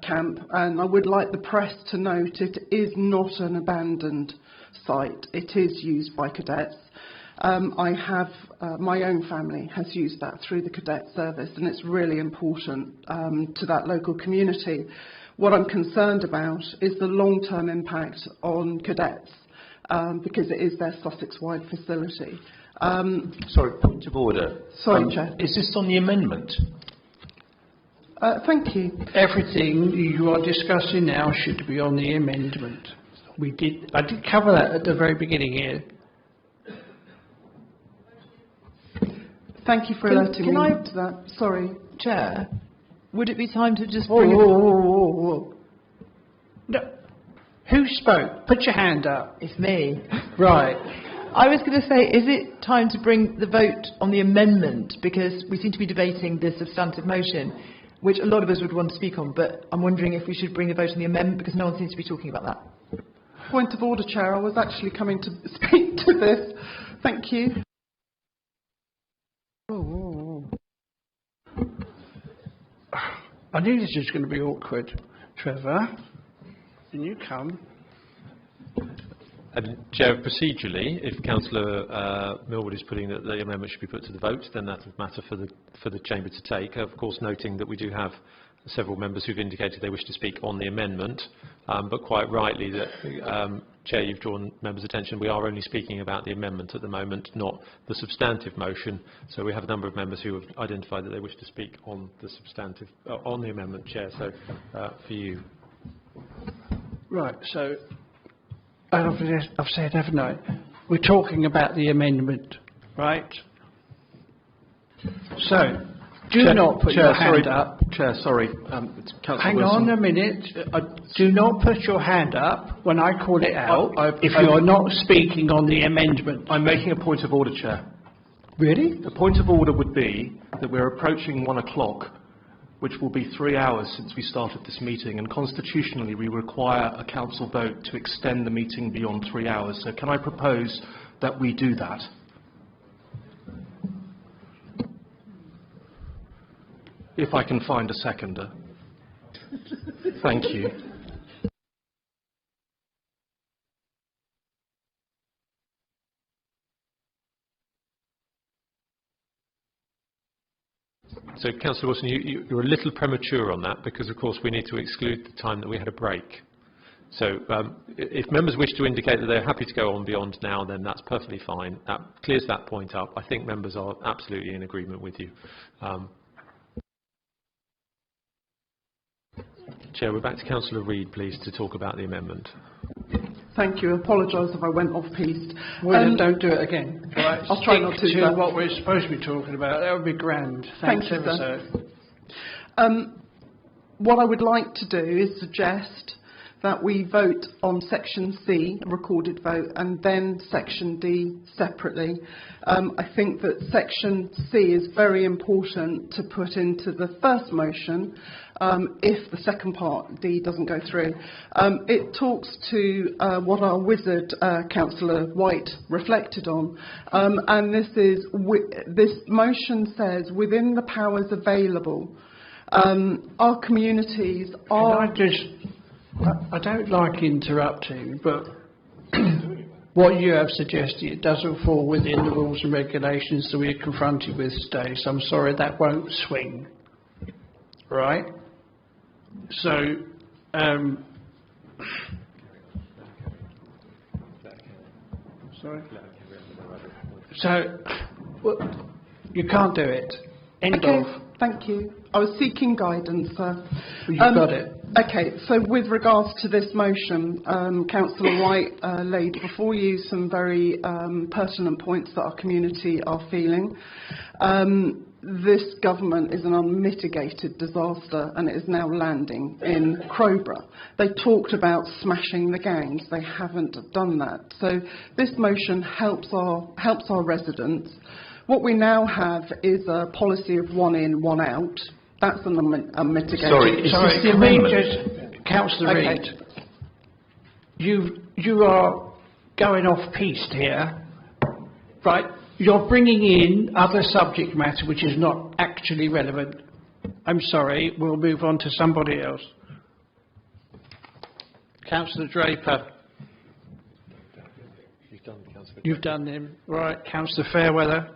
camp, and I would like the press to note it is not an abandoned site. It is used by cadets. I have, my own family has used that through the cadet service, and it's really important to that local community. What I'm concerned about is the long-term impact on cadets, because it is their Sussex-wide facility. Sorry, point of order. Sorry, Chair. Is this on the amendment? Thank you. Everything you are discussing now should be on the amendment. I did cover that at the very beginning here. Thank you for alerting me to that. Sorry. Chair, would it be time to just bring... Whoa. No. Who spoke? Put your hand up. It's me. Right. I was going to say, is it time to bring the vote on the amendment? Because we seem to be debating the substantive motion, which a lot of us would want to speak on, but I'm wondering if we should bring the vote on the amendment, because no one seems to be talking about that. Point of order, Chair. I was actually coming to speak to this. Thank you. I knew this was going to be awkward. Trevor, can you come? Chair, procedurally, if Councillor Millwood is putting that the amendment should be put to the vote, then that's a matter for the Chamber to take. Of course, noting that we do have several members who've indicated they wish to speak on the amendment, but quite rightly, that Chair, you've drawn members' attention. We are only speaking about the amendment at the moment, not the substantive motion. So we have a number of members who have identified that they wish to speak on the substantive, on the amendment, Chair. So for you. Right. So. I've said, haven't I? We're talking about the amendment, right? So, do not put your hand up. Chair, sorry. Hang on a minute. Do not put your hand up when I call it out if you are not speaking on the amendment. I'm making a point of order, Chair. Really? The point of order would be that we're approaching 1 o'clock, which will be 3 hours since we started this meeting, and constitutionally we require a council vote to extend the meeting beyond 3 hours. So can I propose that we do that? If I can find a seconder. Thank you. So, Councillor Wilson, you're a little premature on that, because, of course, we need to exclude the time that we had a break. So, if members wish to indicate that they're happy to go on beyond now, then that's perfectly fine. That clears that point up. I think members are absolutely in agreement with you. Chair, we're back to Councillor Reid, please, to talk about the amendment. Thank you. I apologise if I went off-piste. Well, don't do it again. Right, I'll try not to do that. What we're supposed to be talking about. That would be grand. Thanks Thank you, ever so. What I would like to do is suggest that we vote on Section C, a recorded vote, and then Section D separately. I think that Section C is very important to put into the first motion if the second part, D, doesn't go through. It talks to what our wizard, Councillor White, reflected on. And this motion says, within the powers available, our communities are... I don't like interrupting, but what you have suggested doesn't fall within the rules and regulations that we're confronted with today, so I'm sorry that won't swing. Right? So, sorry? So, You can't do it. End Okay, of. thank you. I was seeking guidance, sir. You've got it. Okay, so with regards to this motion, Councillor White laid before you some very pertinent points that our community are feeling. This government is an unmitigated disaster and it is now landing in Crowborough. They talked about smashing the gangs. They haven't done that. So this motion helps our residents. What we now have is a policy of one in, one out. That's an unmitigated. Sorry, can we just, Councillor Reid, you are going off piste here, right? You're bringing in other subject matter which is not actually relevant. I'm sorry, we'll move on to somebody else. Councillor Draper. You've done him. Right, Councillor Fairweather.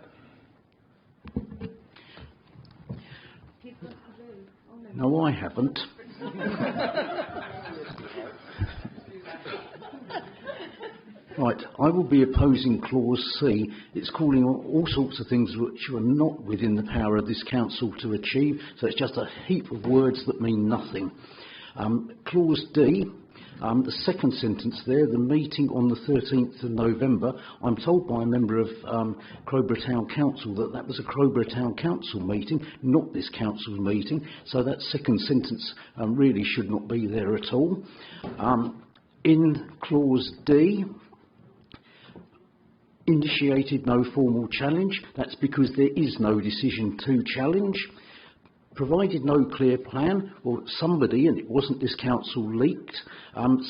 No, I haven't. Right, I will be opposing Clause C. It's calling on all sorts of things which are not within the power of this council to achieve, so it's just a heap of words that mean nothing. Clause D, the second sentence there, the meeting on the 13th of November, I'm told by a member of Crowborough Town Council that that was a Crowborough Town Council meeting, not this council's meeting, so that second sentence really should not be there at all. In Clause D, initiated no formal challenge, that's because there is no decision to challenge. Provided no clear plan, well, somebody, and it wasn't this council, leaked,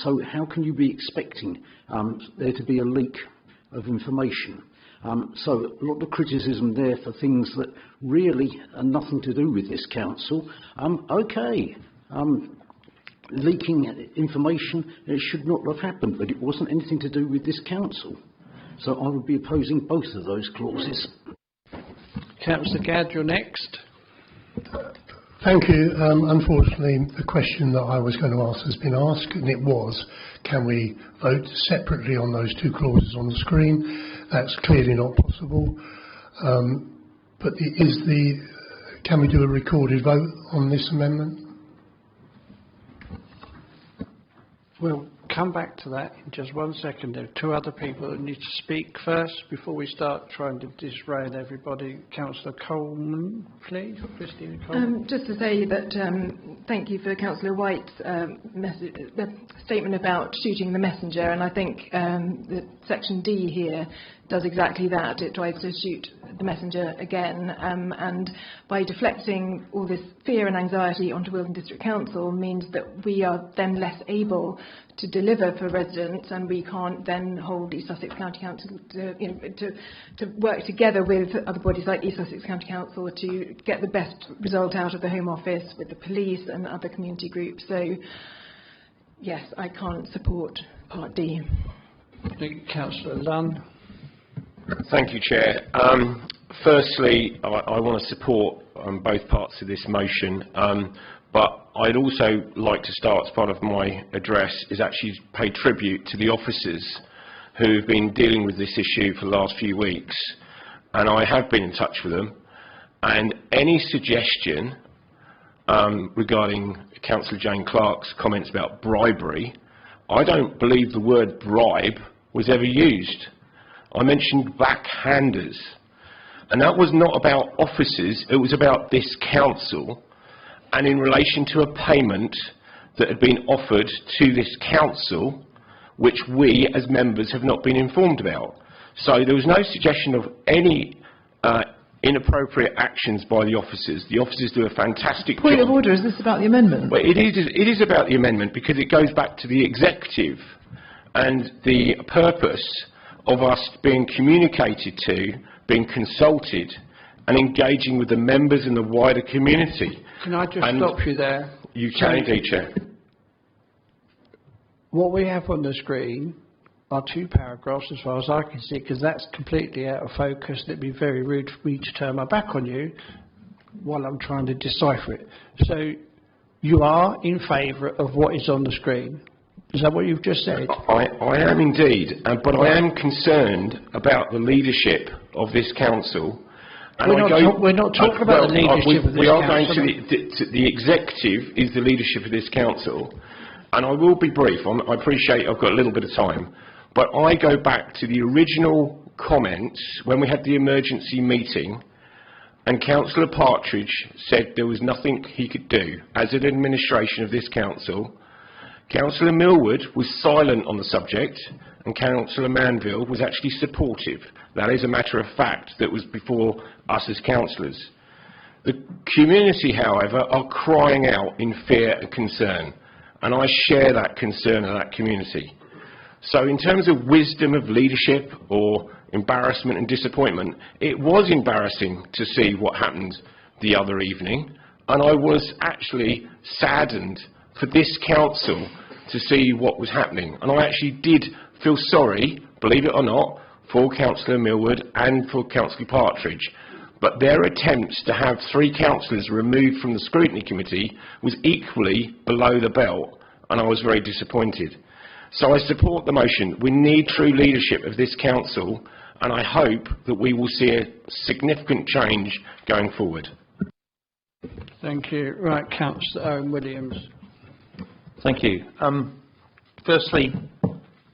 so how can you be expecting there to be a leak of information? So a lot of criticism there for things that really are nothing to do with this council. Leaking information, it should not have happened, but it wasn't anything to do with this council. So I would be opposing both of those clauses. Councillor Gadd, you're next. Thank you. Unfortunately, the question that I was going to ask has been asked, and it was, can we vote separately on those two clauses on the screen? That's clearly not possible. But can we do a recorded vote on this amendment? We'll come back to that in just 1 second. There are two other people that need to speak first before we start trying to disrail everybody. Councillor Coleman, please. Christina Coleman. Just to say that thank you for Councillor White's statement about shooting the messenger, and I think that Section D here does exactly that. It tries to shoot the messenger again, and by deflecting all this fear and anxiety onto Wealden District Council means that we are then less able to deliver for residents, and we can't then hold East Sussex County Council to work together with other bodies like East Sussex County Council to get the best result out of the Home Office with the police and other community groups. So yes, I can't support Part D. Councillor Lunn. Thank you, Chair. Firstly, I want to support both parts of this motion, but I'd also like to start, as part of my address, is actually pay tribute to the officers who've been dealing with this issue for the last few weeks, and I have been in touch with them, and any suggestion regarding Councillor Jane Clark's comments about bribery, I don't believe the word bribe was ever used. I mentioned backhanders, and that was not about officers, it was about this council, and in relation to a payment that had been offered to this council, which we as members have not been informed about. So there was no suggestion of any inappropriate actions by the officers. The officers do a fantastic job. Point of order, is this about the amendment? Well, it is about the amendment because it goes back to the executive and the purpose of us being communicated to, being consulted and engaging with the members and the wider community. Can I just stop you there? You can indeed, Chair. What we have on the screen are two paragraphs as far as I can see, because that's completely out of focus. It'd be very rude for me to turn my back on you while I'm trying to decipher it. So you are in favour of what is on the screen. Is that what you've just said? I am indeed, but I am concerned about the leadership of this council And We're not talking about the leadership of this we are council. going to the executive is the leadership of this council, and I will be brief. I appreciate I've got a little bit of time, but I go back to the original comments when we had the emergency meeting, and Councillor Partridge said there was nothing he could do as an administration of this council. Councillor Millward was silent on the subject, and Councillor Manville was actually supportive. That is a matter of fact that was before us as councillors. The community, however, are crying out in fear and concern, and I share that concern of that community. So in terms of wisdom of leadership or embarrassment and disappointment, it was embarrassing to see what happened the other evening, and I was actually saddened for this council to see what was happening. And I actually did feel sorry, believe it or not, for Councillor Millward and for Councillor Partridge. But their attempts to have 3 councillors removed from the scrutiny committee was equally below the belt, and I was very disappointed. So I support the motion. We need true leadership of this council, and I hope that we will see a significant change going forward. Thank you. Right, Councillor Owen Williams. Thank you. Firstly,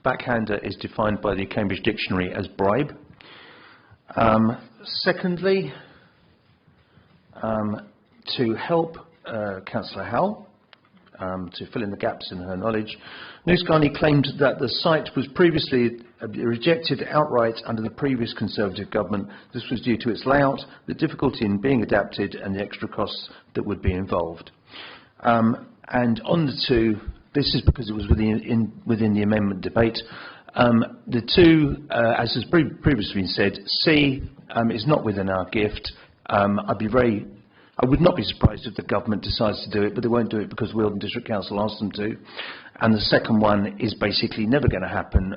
backhander is defined by the Cambridge Dictionary as bribe. Secondly, to help Councillor Howell to fill in the gaps in her knowledge, Nusgani claimed that the site was previously rejected outright under the previous Conservative government. This was due to its layout, the difficulty in being adapted, and the extra costs that would be involved. And on the two, this is because it was within the amendment debate. The two, as has previously been said, C is not within our gift. I would not be surprised if the government decides to do it, but they won't do it because Wealden District Council asked them to. And the second one is basically never going to happen.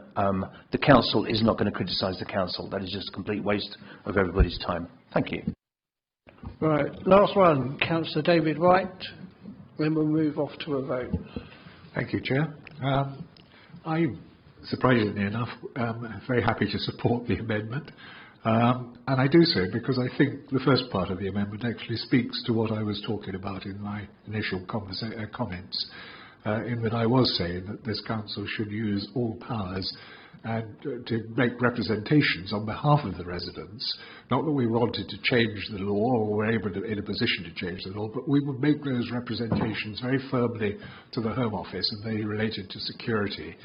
The council is not going to criticise the council. That is just a complete waste of everybody's time. Thank you. Right, last one, Councillor David White. Then we'll move off to a vote. Thank you, Chair. I'm, surprisingly enough, very happy to support the amendment. And I do so because I think the first part of the amendment actually speaks to what I was talking about in my initial comments, in that I was saying that this council should use all powers and to make representations on behalf of the residents. Not that we wanted to change the law or were able to, in a position to change the law, but we would make those representations very firmly to the Home Office, and they related to security.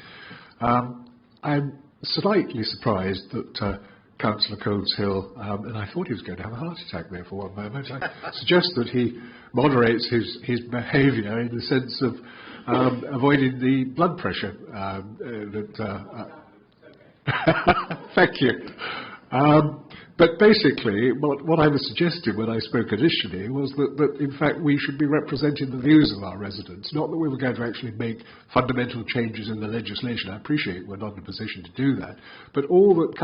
I'm slightly surprised that Councillor Coleshill, and I thought he was going to have a heart attack there for one moment. I suggest that he moderates his behaviour in the sense of avoiding the blood pressure Thank you. But basically, what I was suggesting when I spoke initially was that, in fact, we should be representing the views of our residents, not that we were going to actually make fundamental changes in the legislation. I appreciate we're not in a position to do that. But all that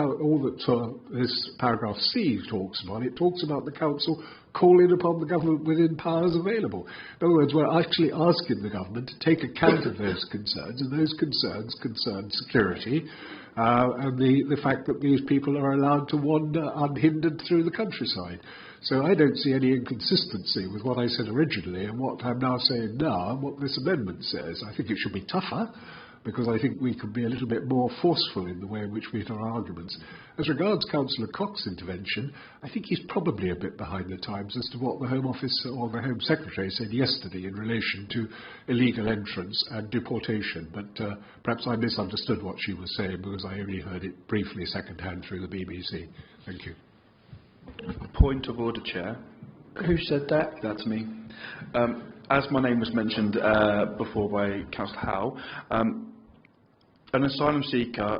this paragraph C talks about, it talks about the council calling upon the government within powers available. In other words, we're actually asking the government to take account of those concerns, and those concerns concern security, and the fact that these people are allowed to wander unhindered through the countryside. So I don't see any inconsistency with what I said originally and what I'm now saying now and what this amendment says. I think it should be tougher, because I think we could be a little bit more forceful in the way in which we do our arguments. As regards Councillor Cox's intervention, I think he's probably a bit behind the times as to what the Home Office or the Home Secretary said yesterday in relation to illegal entrance and deportation. But perhaps I misunderstood what she was saying because I only heard it briefly second-hand through the BBC. Thank you. Point of order, Chair. Who said that? That's me. As my name was mentioned before by Councillor Howell, an asylum seeker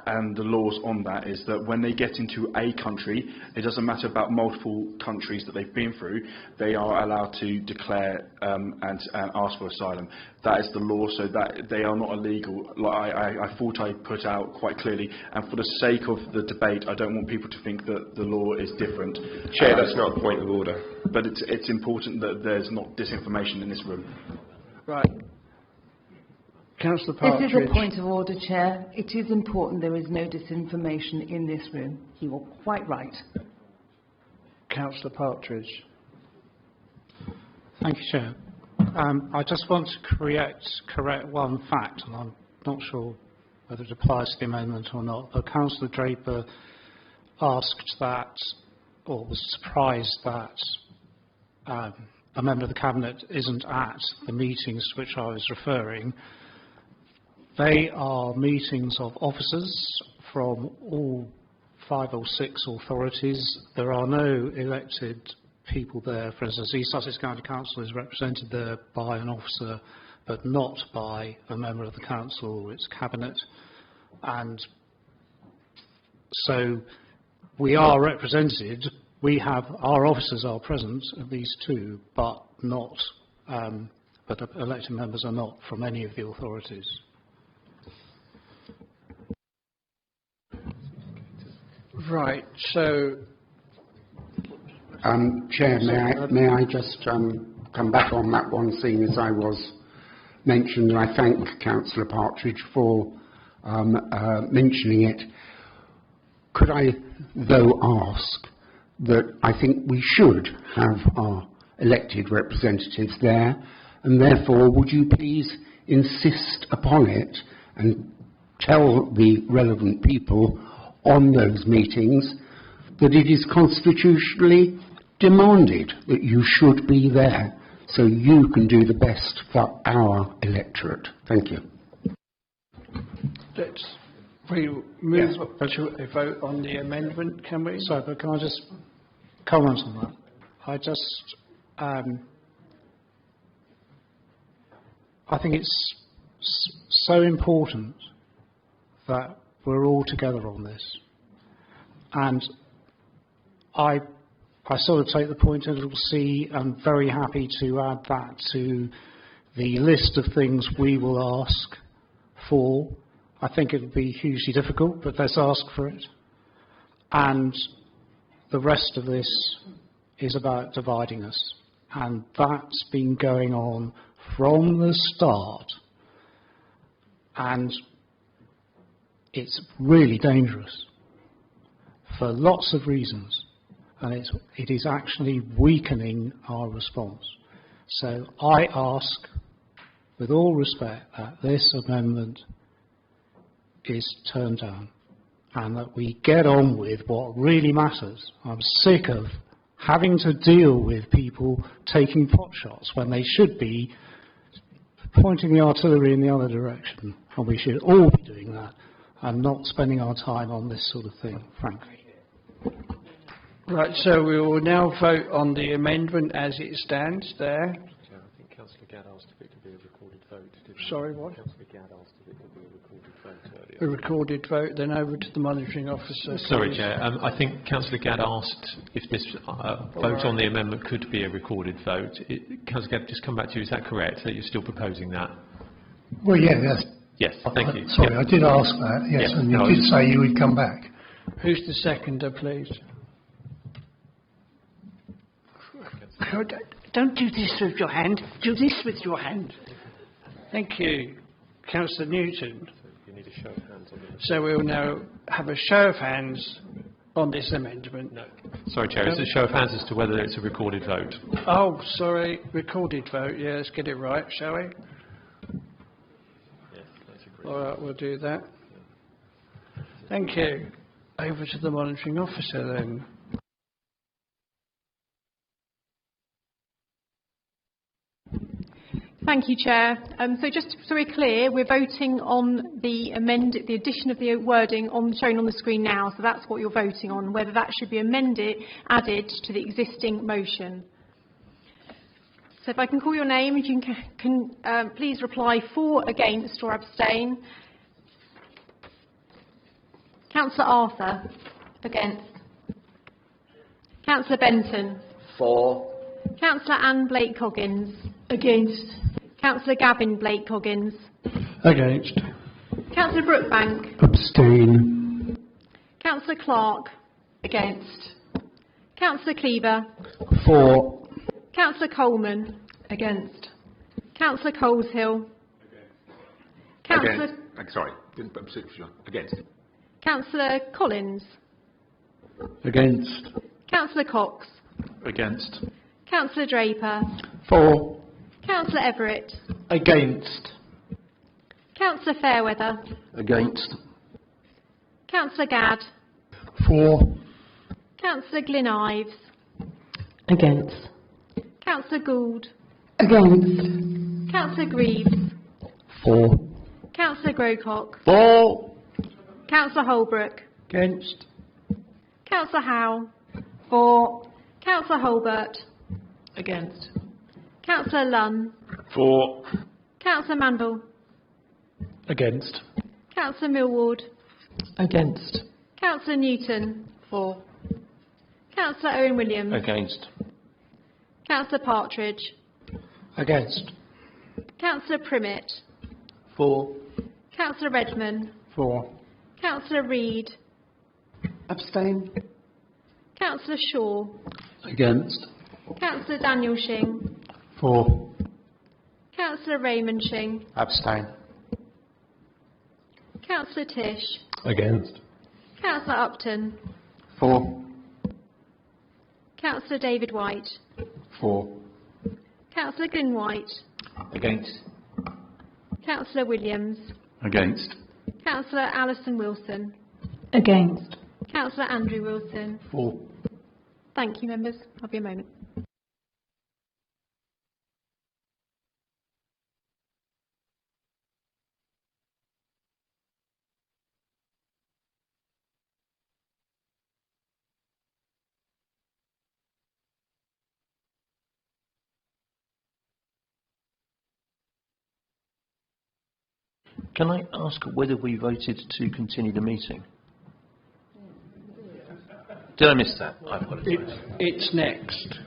and the laws on that is that when they get into a country, it doesn't matter about multiple countries that they've been through, they are allowed to declare and ask for asylum. That is the law, so that they are not illegal. Like I thought I put out quite clearly, and for the sake of the debate, I don't want people to think that the law is different. Chair, that's not a point of order. But it's important that there's not disinformation in this room. Right. Councillor Partridge. This is a point of order, Chair. It is important there is no disinformation in this room. You are quite right. Councillor Partridge. Thank you, Chair. I just want to correct one fact, and I'm not sure whether it applies to the amendment or not, but Councillor Draper asked that, or was surprised that a member of the Cabinet isn't at the meetings to which I was referring. They are meetings of officers from all 5 or 6 authorities. There are no elected people there. For instance, East Sussex County Council is represented there by an officer, but not by a member of the council or its cabinet. And so we are represented. We have, our officers are present, at least 2, but not, but elected members are not from any of the authorities. Right. So, Chair, may I just come back on that one, seeing as I was mentioned, and I thank Councillor Partridge for mentioning it. Could I, though, ask that I think we should have our elected representatives there, and therefore would you please insist upon it and tell the relevant people on those meetings that it is constitutionally demanded that you should be there so you can do the best for our electorate. Thank you. Let's move to a vote on the amendment, can we? Sorry, but can I just comment on that? I just, I think it's so important that we're all together on this. And I sort of take the point in little c. I'm very happy to add that to the list of things we will ask for. I think it would be hugely difficult, but let's ask for it. And the rest of this is about dividing us. And that's been going on from the start. And it's really dangerous for lots of reasons. And it is actually weakening our response. So I ask, with all respect, that this amendment is turned down and that we get on with what really matters. I'm sick of having to deal with people taking pot shots when they should be pointing the artillery in the other direction, and we should all be doing that and not spending our time on this sort of thing, frankly. Right, so we will now vote on the amendment as it stands there. I think Councillor Gadd asked if it could be a recorded vote. Sorry, what? Councillor Gadd asked if it could be a recorded vote earlier. A recorded vote, then over to the monitoring officer. Sorry, Chair. I think Councillor Gadd asked if this vote on the amendment could be a recorded vote. Councillor Gadd, just come back to you. Is that correct, that you're still proposing that? Well, yeah, that's... Yes, thank you. Sorry, I did ask that, yes, and you did say you would come back. Who's the seconder, please? Don't do this with your hand. Do this with your hand. Thank you. Councillor Newton. You need a show of hands on this. So we'll now have a show of hands on this amendment. No. Sorry, Chair. It's a show of hands as to whether it's a recorded vote. Oh, sorry. Recorded vote. Yeah, let's get it right, shall we? Yes, that's agreed. All right, we'll do that. Thank you. Over to the monitoring officer then. Thank you, Chair. So just so we're clear, we're voting on the addition of the wording shown on the screen now. So that's what you're voting on, whether that should be added to the existing motion. So if I can call your name, if you can please reply for, against or abstain. Councillor Arthur. Against. Councillor Benton. For. Councillor Anne Blake-Coggins. Against. Councillor Gavin Blake-Coggins. Against. Councillor Brookbank. Abstain. Councillor Clark. Against. Councillor Cleaver. For. Councillor Coleman. Against. Councillor Coleshill. Councillor. Sorry. Against. Councillor Collins. Against. Councillor Cox. Against. Councillor Draper. For. Councillor Everett. Against. Councillor Fairweather. Against. Councillor Gadd. For. Councillor Glyn Ives. Against. Councillor Gould. Against. Councillor Greaves. For. Councillor Grocott. For. Councillor Holbrook. Against. Councillor Howe. For. Councillor Holbert. Against. Councillor Lunn. For. Councillor Manville. Against. Councillor Millward. Against. Councillor Newton. For. Councillor Owen Williams. Against. Councillor Partridge. Against. Councillor Primmett. For. Councillor Redman. For. Councillor Reid. Abstain. Councillor Shaw. Against. Councillor Daniel Shing. For. Councillor Raymond Shing. Abstain. Councillor Tish. Against. Councillor Upton. For. Councillor David White. For. Councillor Glyn White. Against. Councillor Williams. Against. Councillor Alison Wilson. Against. Councillor Andrew Wilson. For. Thank you, members. I'll be a moment. Can I ask whether we voted to continue the meeting? Did I miss that? I apologise. It's next.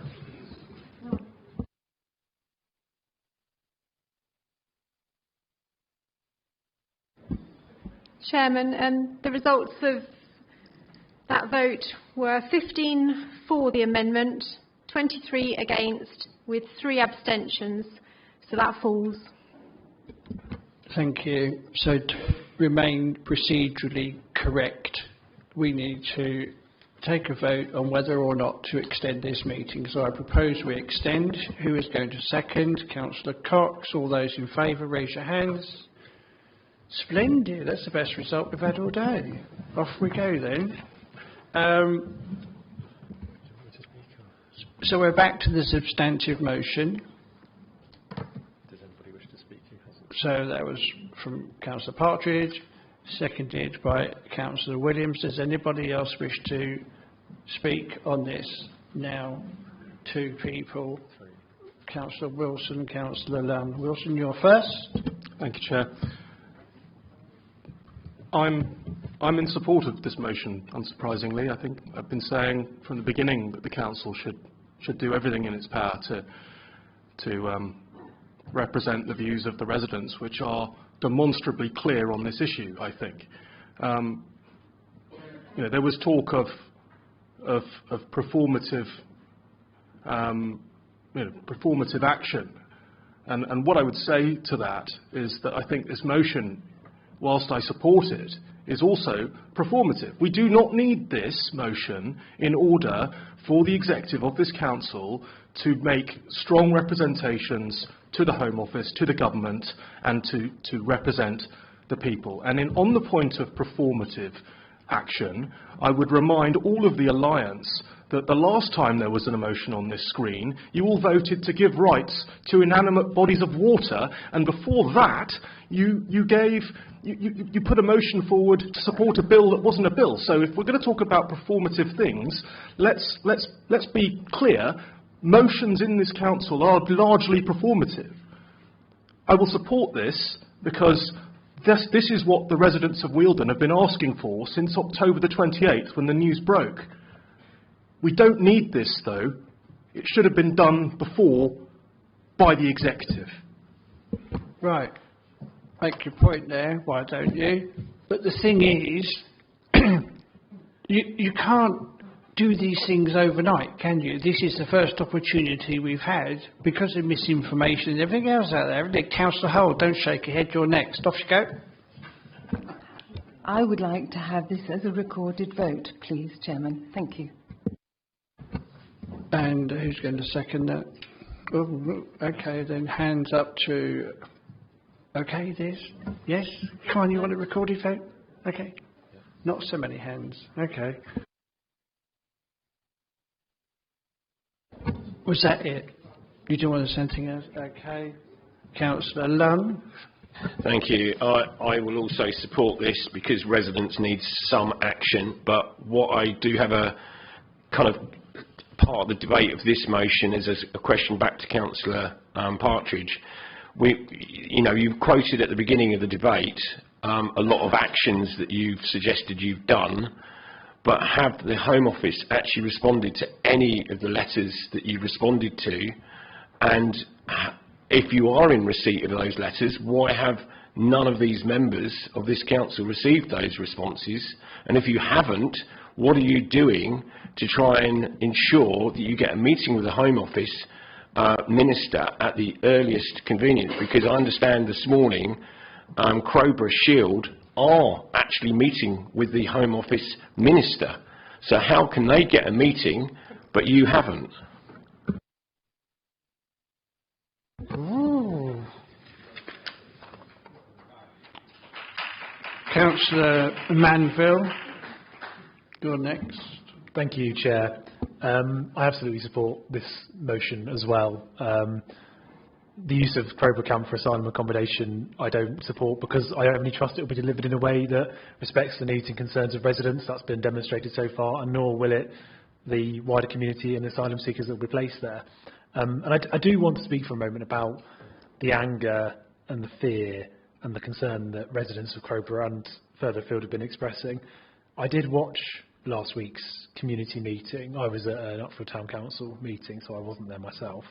Chairman, the results of that vote were 15 for the amendment, 23 against, with 3 abstentions. So that falls. Thank you. So to remain procedurally correct, we need to take a vote on whether or not to extend this meeting. So I propose we extend. Who is going to second? Councillor Cox. All those in favour, raise your hands. Splendid. That's the best result we've had all day. Off we go then. So we're back to the substantive motion. So that was from Councillor Partridge, seconded by Councillor Williams. Does anybody else wish to speak on this? Now, 2 people. Councillor Wilson and Councillor Lunn. Wilson, you're first. Thank you, Chair. I'm in support of this motion, unsurprisingly. I think I've been saying from the beginning that the Council should do everything in its power to represent the views of the residents, which are demonstrably clear on this issue, I think. There was talk of performative performative action. And what I would say to that is that I think this motion, whilst I support it, is also performative. We do not need this motion in order for the executive of this council to make strong representations to the Home Office, to the government, and to represent the people. And on the point of performative action, I would remind all of the Alliance that the last time there was an motion on this screen, you all voted to give rights to inanimate bodies of water, and before that, you put a motion forward to support a bill that wasn't a bill. So if we're going to talk about performative things, let's be clear. Motions in this council are largely performative. I will support this because this is what the residents of Wealden have been asking for since October the 28th when the news broke. We don't need this, though. It should have been done before by the executive. Right. Make your point there, why don't you? But the thing is, you can't do these things overnight, can you? This is the first opportunity we've had because of misinformation and everything else out there. Councillor Hull, don't shake your head, you're next. Off you go. I would like to have this as a recorded vote, please, Chairman. Thank you. And who's going to second that? Oh, okay, then hands up to... Okay, this? Yes? Come on, you want a recorded vote? Okay. Not so many hands. Okay. Was that it? You don't want to say anything else? Okay. Councillor Lunn. Thank you. I will also support this because residents need some action, but what I do have a kind of part of the debate of this motion is a question back to Councillor Partridge. You've quoted at the beginning of the debate a lot of actions that you've suggested you've done, but have the Home Office actually responded to any of the letters that you've responded to? And if you are in receipt of those letters, why have none of these members of this council received those responses? And if you haven't, what are you doing to try and ensure that you get a meeting with the Home Office Minister at the earliest convenience? Because I understand this morning Crowborough Shield are actually meeting with the Home Office Minister. So how can they get a meeting but you haven't? Ooh. Councillor Manville, you're next. Thank you, Chair. I absolutely support this motion as well. The use of Crowborough Camp for asylum accommodation I don't support because I only trust it will be delivered in a way that respects the needs and concerns of residents. That's been demonstrated so far, and nor will it the wider community and asylum seekers that will be placed there. And I do want to speak for a moment about the anger and the fear and the concern that residents of Crowborough and further afield have been expressing. I did watch last week's community meeting. I was at an Uckfield Town Council meeting, so I wasn't there myself.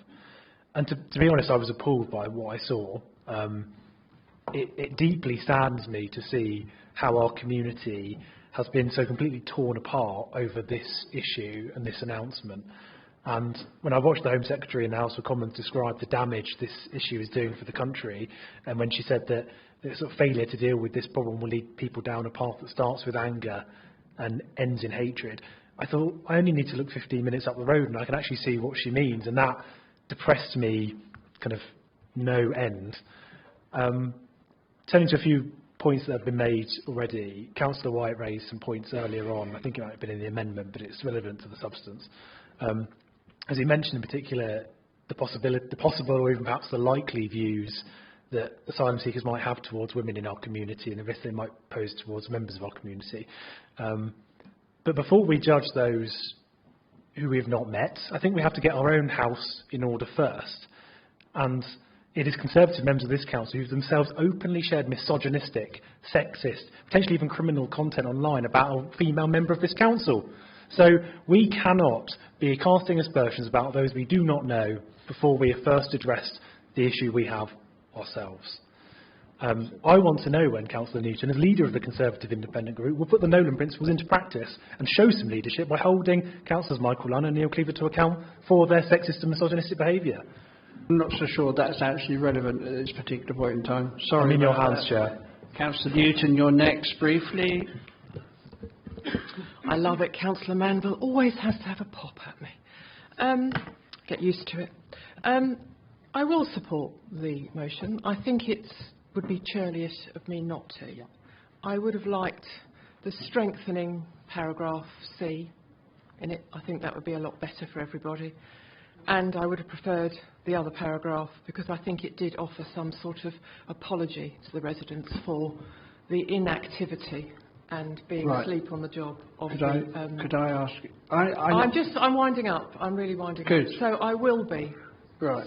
And to be honest, I was appalled by what I saw. It deeply saddens me to see how our community has been so completely torn apart over this issue and this announcement. And when I watched the Home Secretary in the House of Commons describe the damage this issue is doing for the country, and when she said that the sort of failure to deal with this problem will lead people down a path that starts with anger and ends in hatred, I thought, I only need to look 15 minutes up the road and I can actually see what she means. And that depressed me kind of no end. Turning to a few points that have been made already, Councillor White raised some points earlier on. I think it might have been in the amendment, but it's relevant to the substance. As he mentioned in particular, the possible or even perhaps the likely views that asylum seekers might have towards women in our community and the risk they might pose towards members of our community. But before we judge those who we have not met, I think we have to get our own house in order first. And it is Conservative members of this council who themselves openly shared misogynistic, sexist, potentially even criminal content online about a female member of this council. So we cannot be casting aspersions about those we do not know before we have first addressed the issue we have ourselves. I want to know when Councillor Newton, as leader of the Conservative Independent Group, will put the Nolan Principles into practice and show some leadership by holding Councillors Michael Lunn and Neil Cleaver to account for their sexist and misogynistic behaviour. I'm not so sure that's actually relevant at this particular point in time. Sorry. I'm in your hands, Chair. Councillor Newton, you're next, briefly. I love it. Councillor Manville always has to have a pop at me. Get used to it. I will support the motion. I think it would be churlish of me not to. I would have liked the strengthening paragraph C in it. I think that would be a lot better for everybody. And I would have preferred the other paragraph because I think it did offer some sort of apology to the residents for the inactivity and being asleep on the job. Of could I ask? I'm winding up. I'm really winding up. So I will be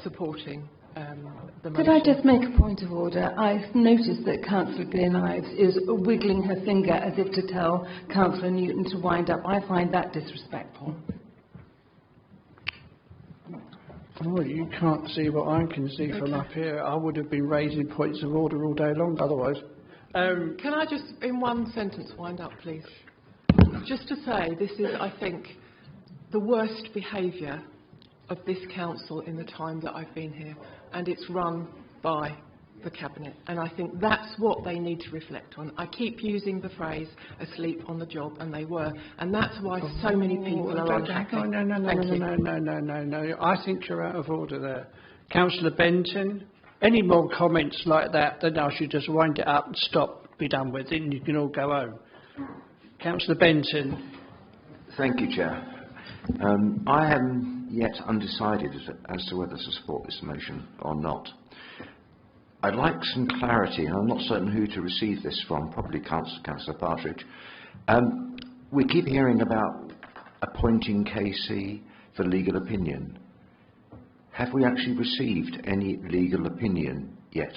supporting the motion. Could I just make a point of order? I've noticed that Councillor Glyn Ives is wiggling her finger as if to tell Councillor Newton to wind up. I find that disrespectful. Oh, you can't see what I can see from up here. I would have been raising points of order all day long otherwise. Can I just, in one sentence, wind up, please? Just to say, this is, I think, the worst behaviour of this council in the time that I've been here, and it's run by the Cabinet, and I think that's what they need to reflect on. I keep using the phrase asleep on the job, and they were, and that's why so many people are unhappy. No. I think you're out of order there. Councillor Benton, any more comments like that, then I should just wind it up and stop, be done with it, and you can all go home. Councillor Benton. Thank you, Chair. I am yet undecided as to whether to support this motion or not. I'd like some clarity, and I'm not certain who to receive this from, probably Councillor Partridge. We keep hearing about appointing KC for legal opinion. Have we actually received any legal opinion yet?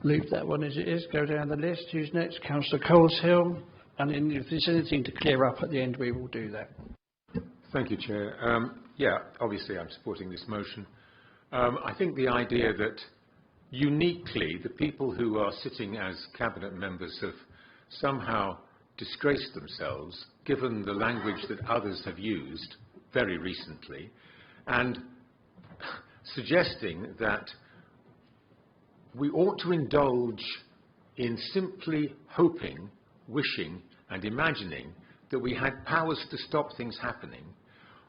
Leave that one as it is, go down the list. Who's next? Councillor Coleshill. And then if there's anything to clear up at the end, we will do that. Thank you, Chair. Yeah, obviously I'm supporting this motion. I think the idea that uniquely the people who are sitting as Cabinet members have somehow disgraced themselves, given the language that others have used very recently, and suggesting that we ought to indulge in simply hoping, wishing and imagining that we had powers to stop things happening,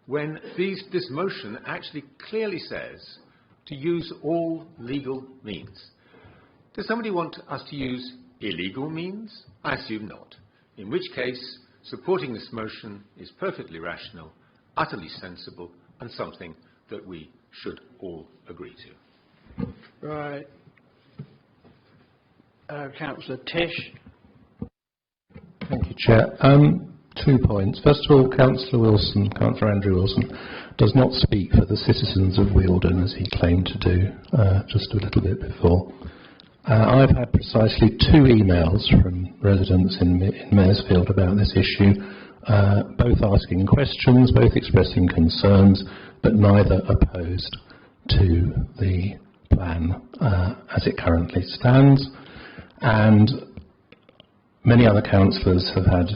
when this motion actually clearly says to use all legal means. Does somebody want us to use illegal means? I assume not. In which case, supporting this motion is perfectly rational, utterly sensible, and something that we should all agree to. Right. Councillor Tish. Thank you, Chair. 2 points. First of all, Councillor Andrew Wilson, does not speak for the citizens of Wealden as he claimed to do just a little bit before. I've had precisely 2 emails from residents in Maresfield about this issue, both asking questions, both expressing concerns, but neither opposed to the plan as it currently stands. And many other councillors have had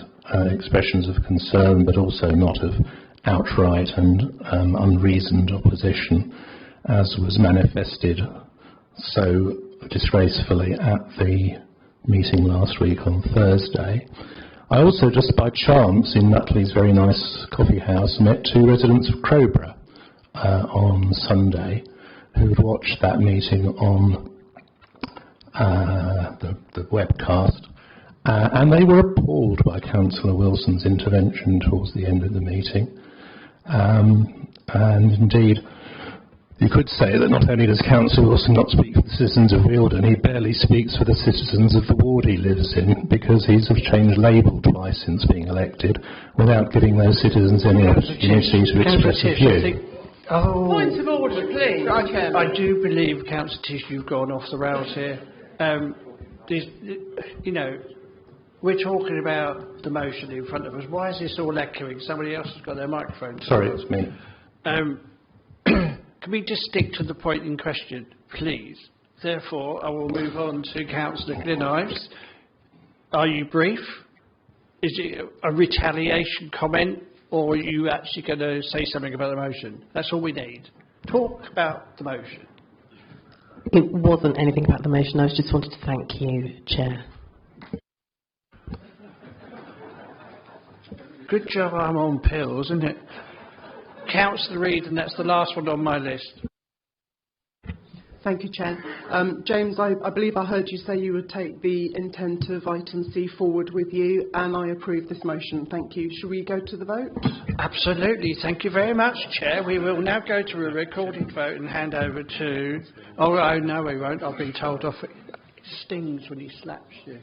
expressions of concern, but also not of outright and unreasoned opposition, as was manifested so disgracefully at the meeting last week on Thursday. I also, just by chance, in Nutley's very nice coffee house, met 2 residents of Crowborough on Sunday who had watched that meeting on the webcast. And they were appalled by Councillor Wilson's intervention towards the end of the meeting. And indeed, you could say that not only does Councillor Wilson not speak for the citizens of Wealden, he barely speaks for the citizens of the ward he lives in, because he's changed label twice since being elected without giving those citizens any opportunity to express a view. Point of order, please. I do believe, Councillor Tish, you've gone off the rails here. We're talking about the motion in front of us. Why is this all echoing? Somebody else has got their microphone. Sorry, it's me. Can we just stick to the point in question, please? Therefore, I will move on to Councillor Glenives. Are you brief? Is it a retaliation comment, or are you actually going to say something about the motion? That's all we need. Talk about the motion. It wasn't anything about the motion. I just wanted to thank you, Chair. Good job I'm on pills, isn't it? Councillor Reid, and that's the last one on my list. Thank you, Chair. James, I believe I heard you say you would take the intent of item C forward with you, and I approve this motion. Thank you. Shall we go to the vote? Absolutely. Thank you very much, Chair. We will now go to a recorded vote and hand over to... Oh, no, we won't. I've been told off. It stings when he slaps you.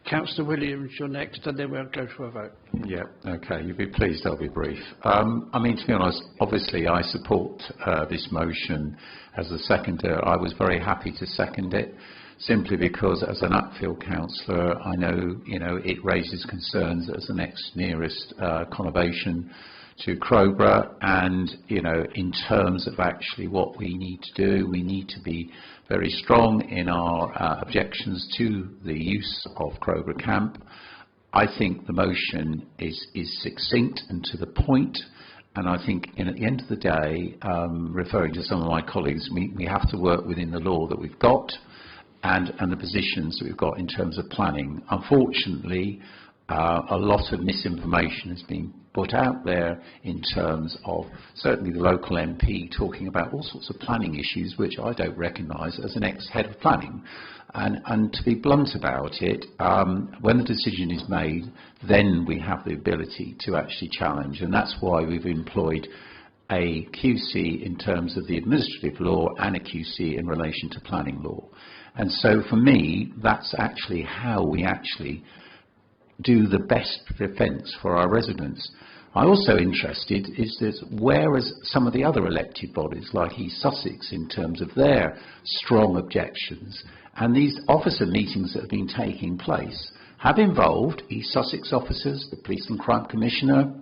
Councillor Williams, you're next, and then we'll go to a vote. Yeah, okay, you'll be pleased I'll be brief. I mean, to be honest, obviously I support this motion as a seconder. I was very happy to second it, simply because as an Nutfield councillor, I know, it raises concerns as the next nearest conurbation to Crowborough, and, in terms of actually what we need to do, we need to be very strong in our objections to the use of Crowborough Camp. I think the motion is succinct and to the point, And I think at the end of the day, referring to some of my colleagues, we have to work within the law that we've got and the positions that we've got in terms of planning. Unfortunately, a lot of misinformation has been put out there in terms of certainly the local MP talking about all sorts of planning issues which I don't recognise as an ex-head of planning. And to be blunt about it, when the decision is made, then we have the ability to actually challenge, and that's why we've employed a QC in terms of the administrative law and a QC in relation to planning law. And so for me, that's actually how we actually do the best defence for our residents. I'm also interested is that whereas some of the other elected bodies like East Sussex in terms of their strong objections and these officer meetings that have been taking place have involved East Sussex officers, the Police and Crime Commissioner,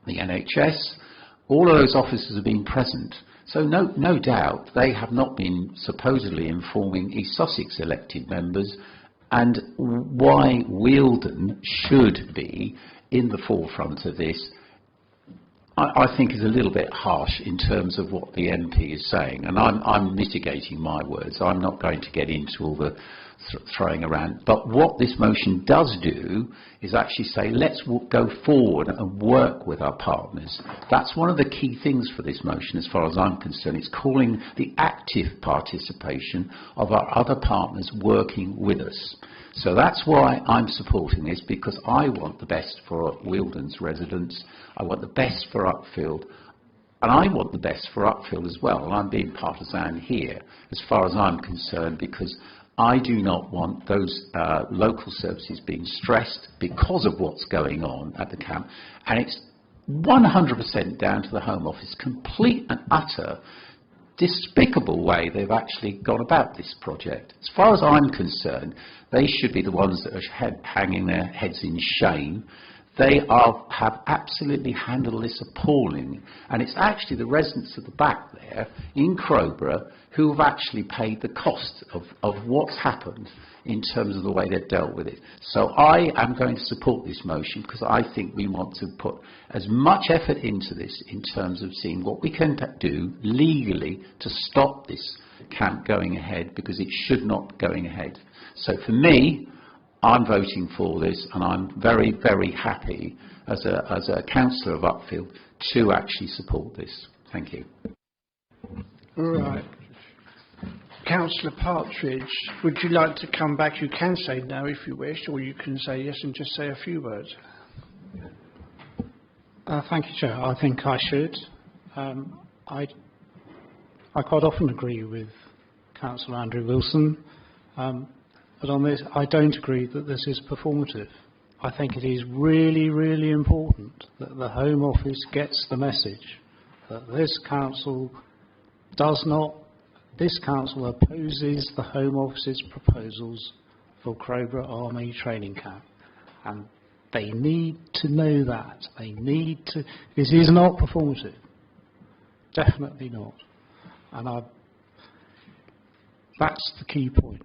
the NHS, all of those officers have been present. So no doubt they have not been supposedly informing East Sussex elected members, and why Wealden should be in the forefront of this, I think is a little bit harsh in terms of what the MP is saying. And I'm mitigating my words. I'm not going to get into all the throwing around. But what this motion does do is actually say, let's go forward and work with our partners. That's one of the key things for this motion as far as I'm concerned. It's calling the active participation of our other partners working with us. So that's why I'm supporting this, because I want the best for Wealden's residents. I want the best for Uckfield. And I want the best for Uckfield as well. And I'm being partisan here as far as I'm concerned, because I do not want those local services being stressed because of what's going on at the camp. And it's 100% down to the Home Office, complete and utter despicable way they've actually gone about this project. As far as I'm concerned, they should be the ones that are hanging their heads in shame. They have absolutely handled this appalling, and it's actually the residents at the back there in Crowborough who have actually paid the cost of what's happened in terms of the way they've dealt with it. So I am going to support this motion because I think we want to put as much effort into this in terms of seeing what we can do legally to stop this camp going ahead, because it should not be going ahead. So for me, I'm voting for this, and I'm very, very happy as a councillor of Uckfield to actually support this. Thank you. Right. Councillor Partridge, would you like to come back? You can say no if you wish, or you can say yes and just say a few words. Thank you, Chair. I think I should. I quite often agree with Councillor Andrew Wilson, but on this, I don't agree that this is performative. I think it is really, really important that the Home Office gets the message that this council opposes the Home Office's proposals for Crowborough Army Training Camp. And they need to know that. They need to. This is not performative. Definitely not. And that's the key point.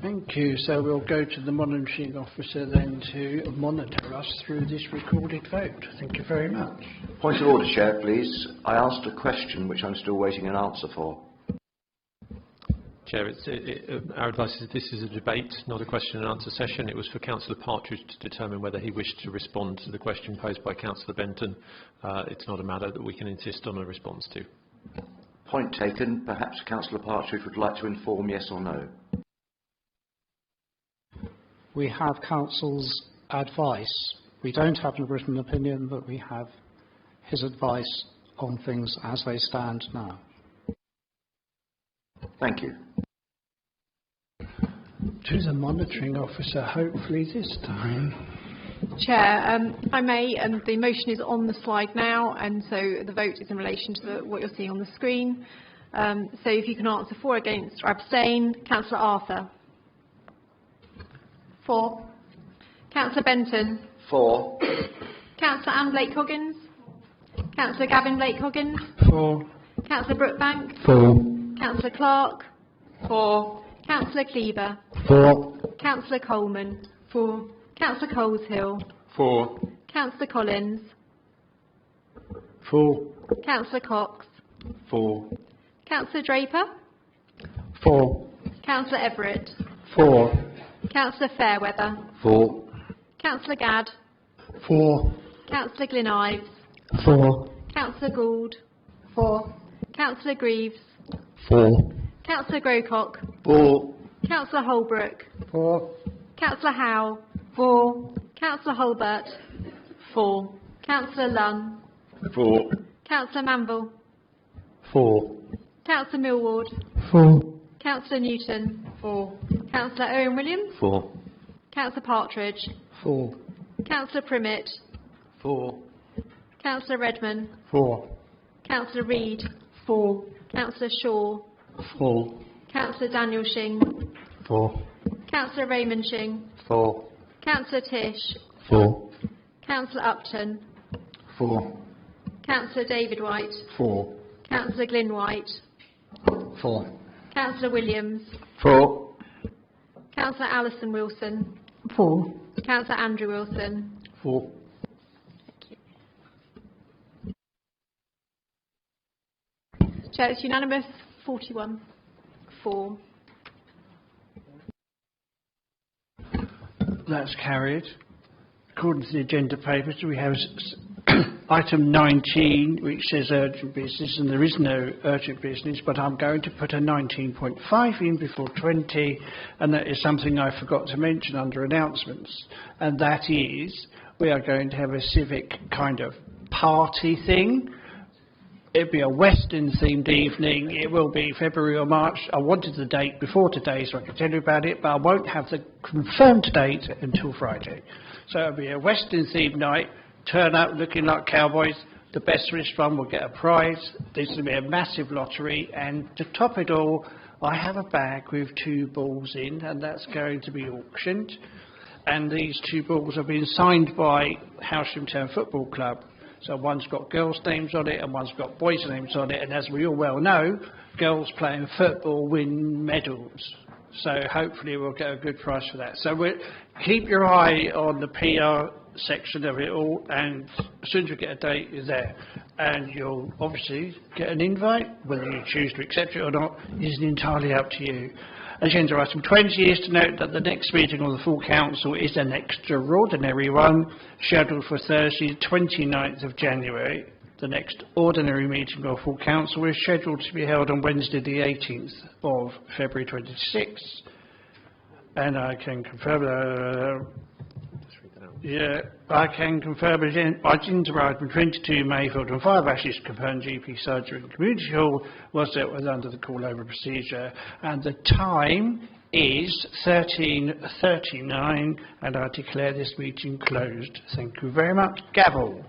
Thank you. So we'll go to the monitoring officer then to monitor us through this recorded vote. Thank you very much. Point of order, Chair, please. I asked a question which I'm still waiting an answer for. Chair, our advice is this is a debate, not a question and answer session. It was for Councillor Partridge to determine whether he wished to respond to the question posed by Councillor Benton. It's not a matter that we can insist on a response to. Point taken. Perhaps Councillor Partridge would like to inform yes or no. We have Council's advice. We don't have a written opinion, but we have his advice on things as they stand now. Thank you. To the monitoring officer, hopefully this time. Chair, if I may, the motion is on the slide now, and so the vote is in relation to what you're seeing on the screen. So if you can answer for, against or abstain. Councillor Arthur. For. Councillor Benton. For. Councillor Anne Blake-Hoggins. Councillor Gavin Blake-Hoggins. For. Councillor Brookbank. For. Councillor Clark. For. Councillor Cleaver. For. Councillor Coleman. For. Councillor Coleshill. 4. Councillor Collins. 4. Councillor Cox. 4. Councillor Draper. 4. Councillor Everett. 4. Councillor Fairweather. 4. Councillor Gadd. 4. Councillor Glyn Ives. 4. Councillor Gould. 4. Councillor Greaves. 4. Councillor Grocott. 4. Councillor Holbrook. 4. Councillor Howe. 4. Councillor Holbert. 4. Councillor Lunn. 4. Councillor Manville. 4. Councillor Millward. 4. Councillor Newton. 4. Councillor Owen Williams. 4. Councillor Partridge. 4. Councillor Primmitt. 4. Councillor Redman. 4. Councillor Reid. 4. Councillor Shaw. 4. Councillor Daniel Shing. 4. Councillor Raymond Shing. 4. Councillor Tish. 4. Councillor Upton. 4. Councillor David White. 4. Councillor Glyn White. 4. Councillor Williams. 4. Councillor Alison Wilson. 4. Councillor Andrew Wilson. 4. Chair, it's unanimous. 41. 4. That's carried. According to the agenda papers, we have item 19, which says urgent business, and there is no urgent business, but I'm going to put a 19.5 in before 20, and that is something I forgot to mention under announcements, and that is we are going to have a civic kind of party thing. It'll be a Western-themed evening. It will be February or March. I wanted the date before today so I can tell you about it, but I won't have the confirmed date until Friday. So it'll be a Western-themed night. Turn up looking like cowboys. The best restaurant will get a prize. This will be a massive lottery. And to top it all, I have a bag with 2 balls in, and that's going to be auctioned. And these 2 balls have been signed by Howsham Town Football Club. So one's got girls' names on it and one's got boys' names on it. And as we all well know, girls playing football win medals. So hopefully we'll get a good price for that. So keep your eye on the PR section of it all, and as soon as we get a date, you're there. And you'll obviously get an invite. Whether you choose to accept it or not is entirely up to you. Agenda item 20 is to note that the next meeting of the full council is an extraordinary one, scheduled for Thursday, 29th of January. The next ordinary meeting of full council is scheduled to be held on Wednesday, the 18th of February 26. And I can confirm I can confirm agenda item 22, Mayfield and 5 Ashes, confirmed GP surgery and community hall was dealt with under the call over procedure, and the time is 13:39, and I declare this meeting closed. Thank you very much. Gavel.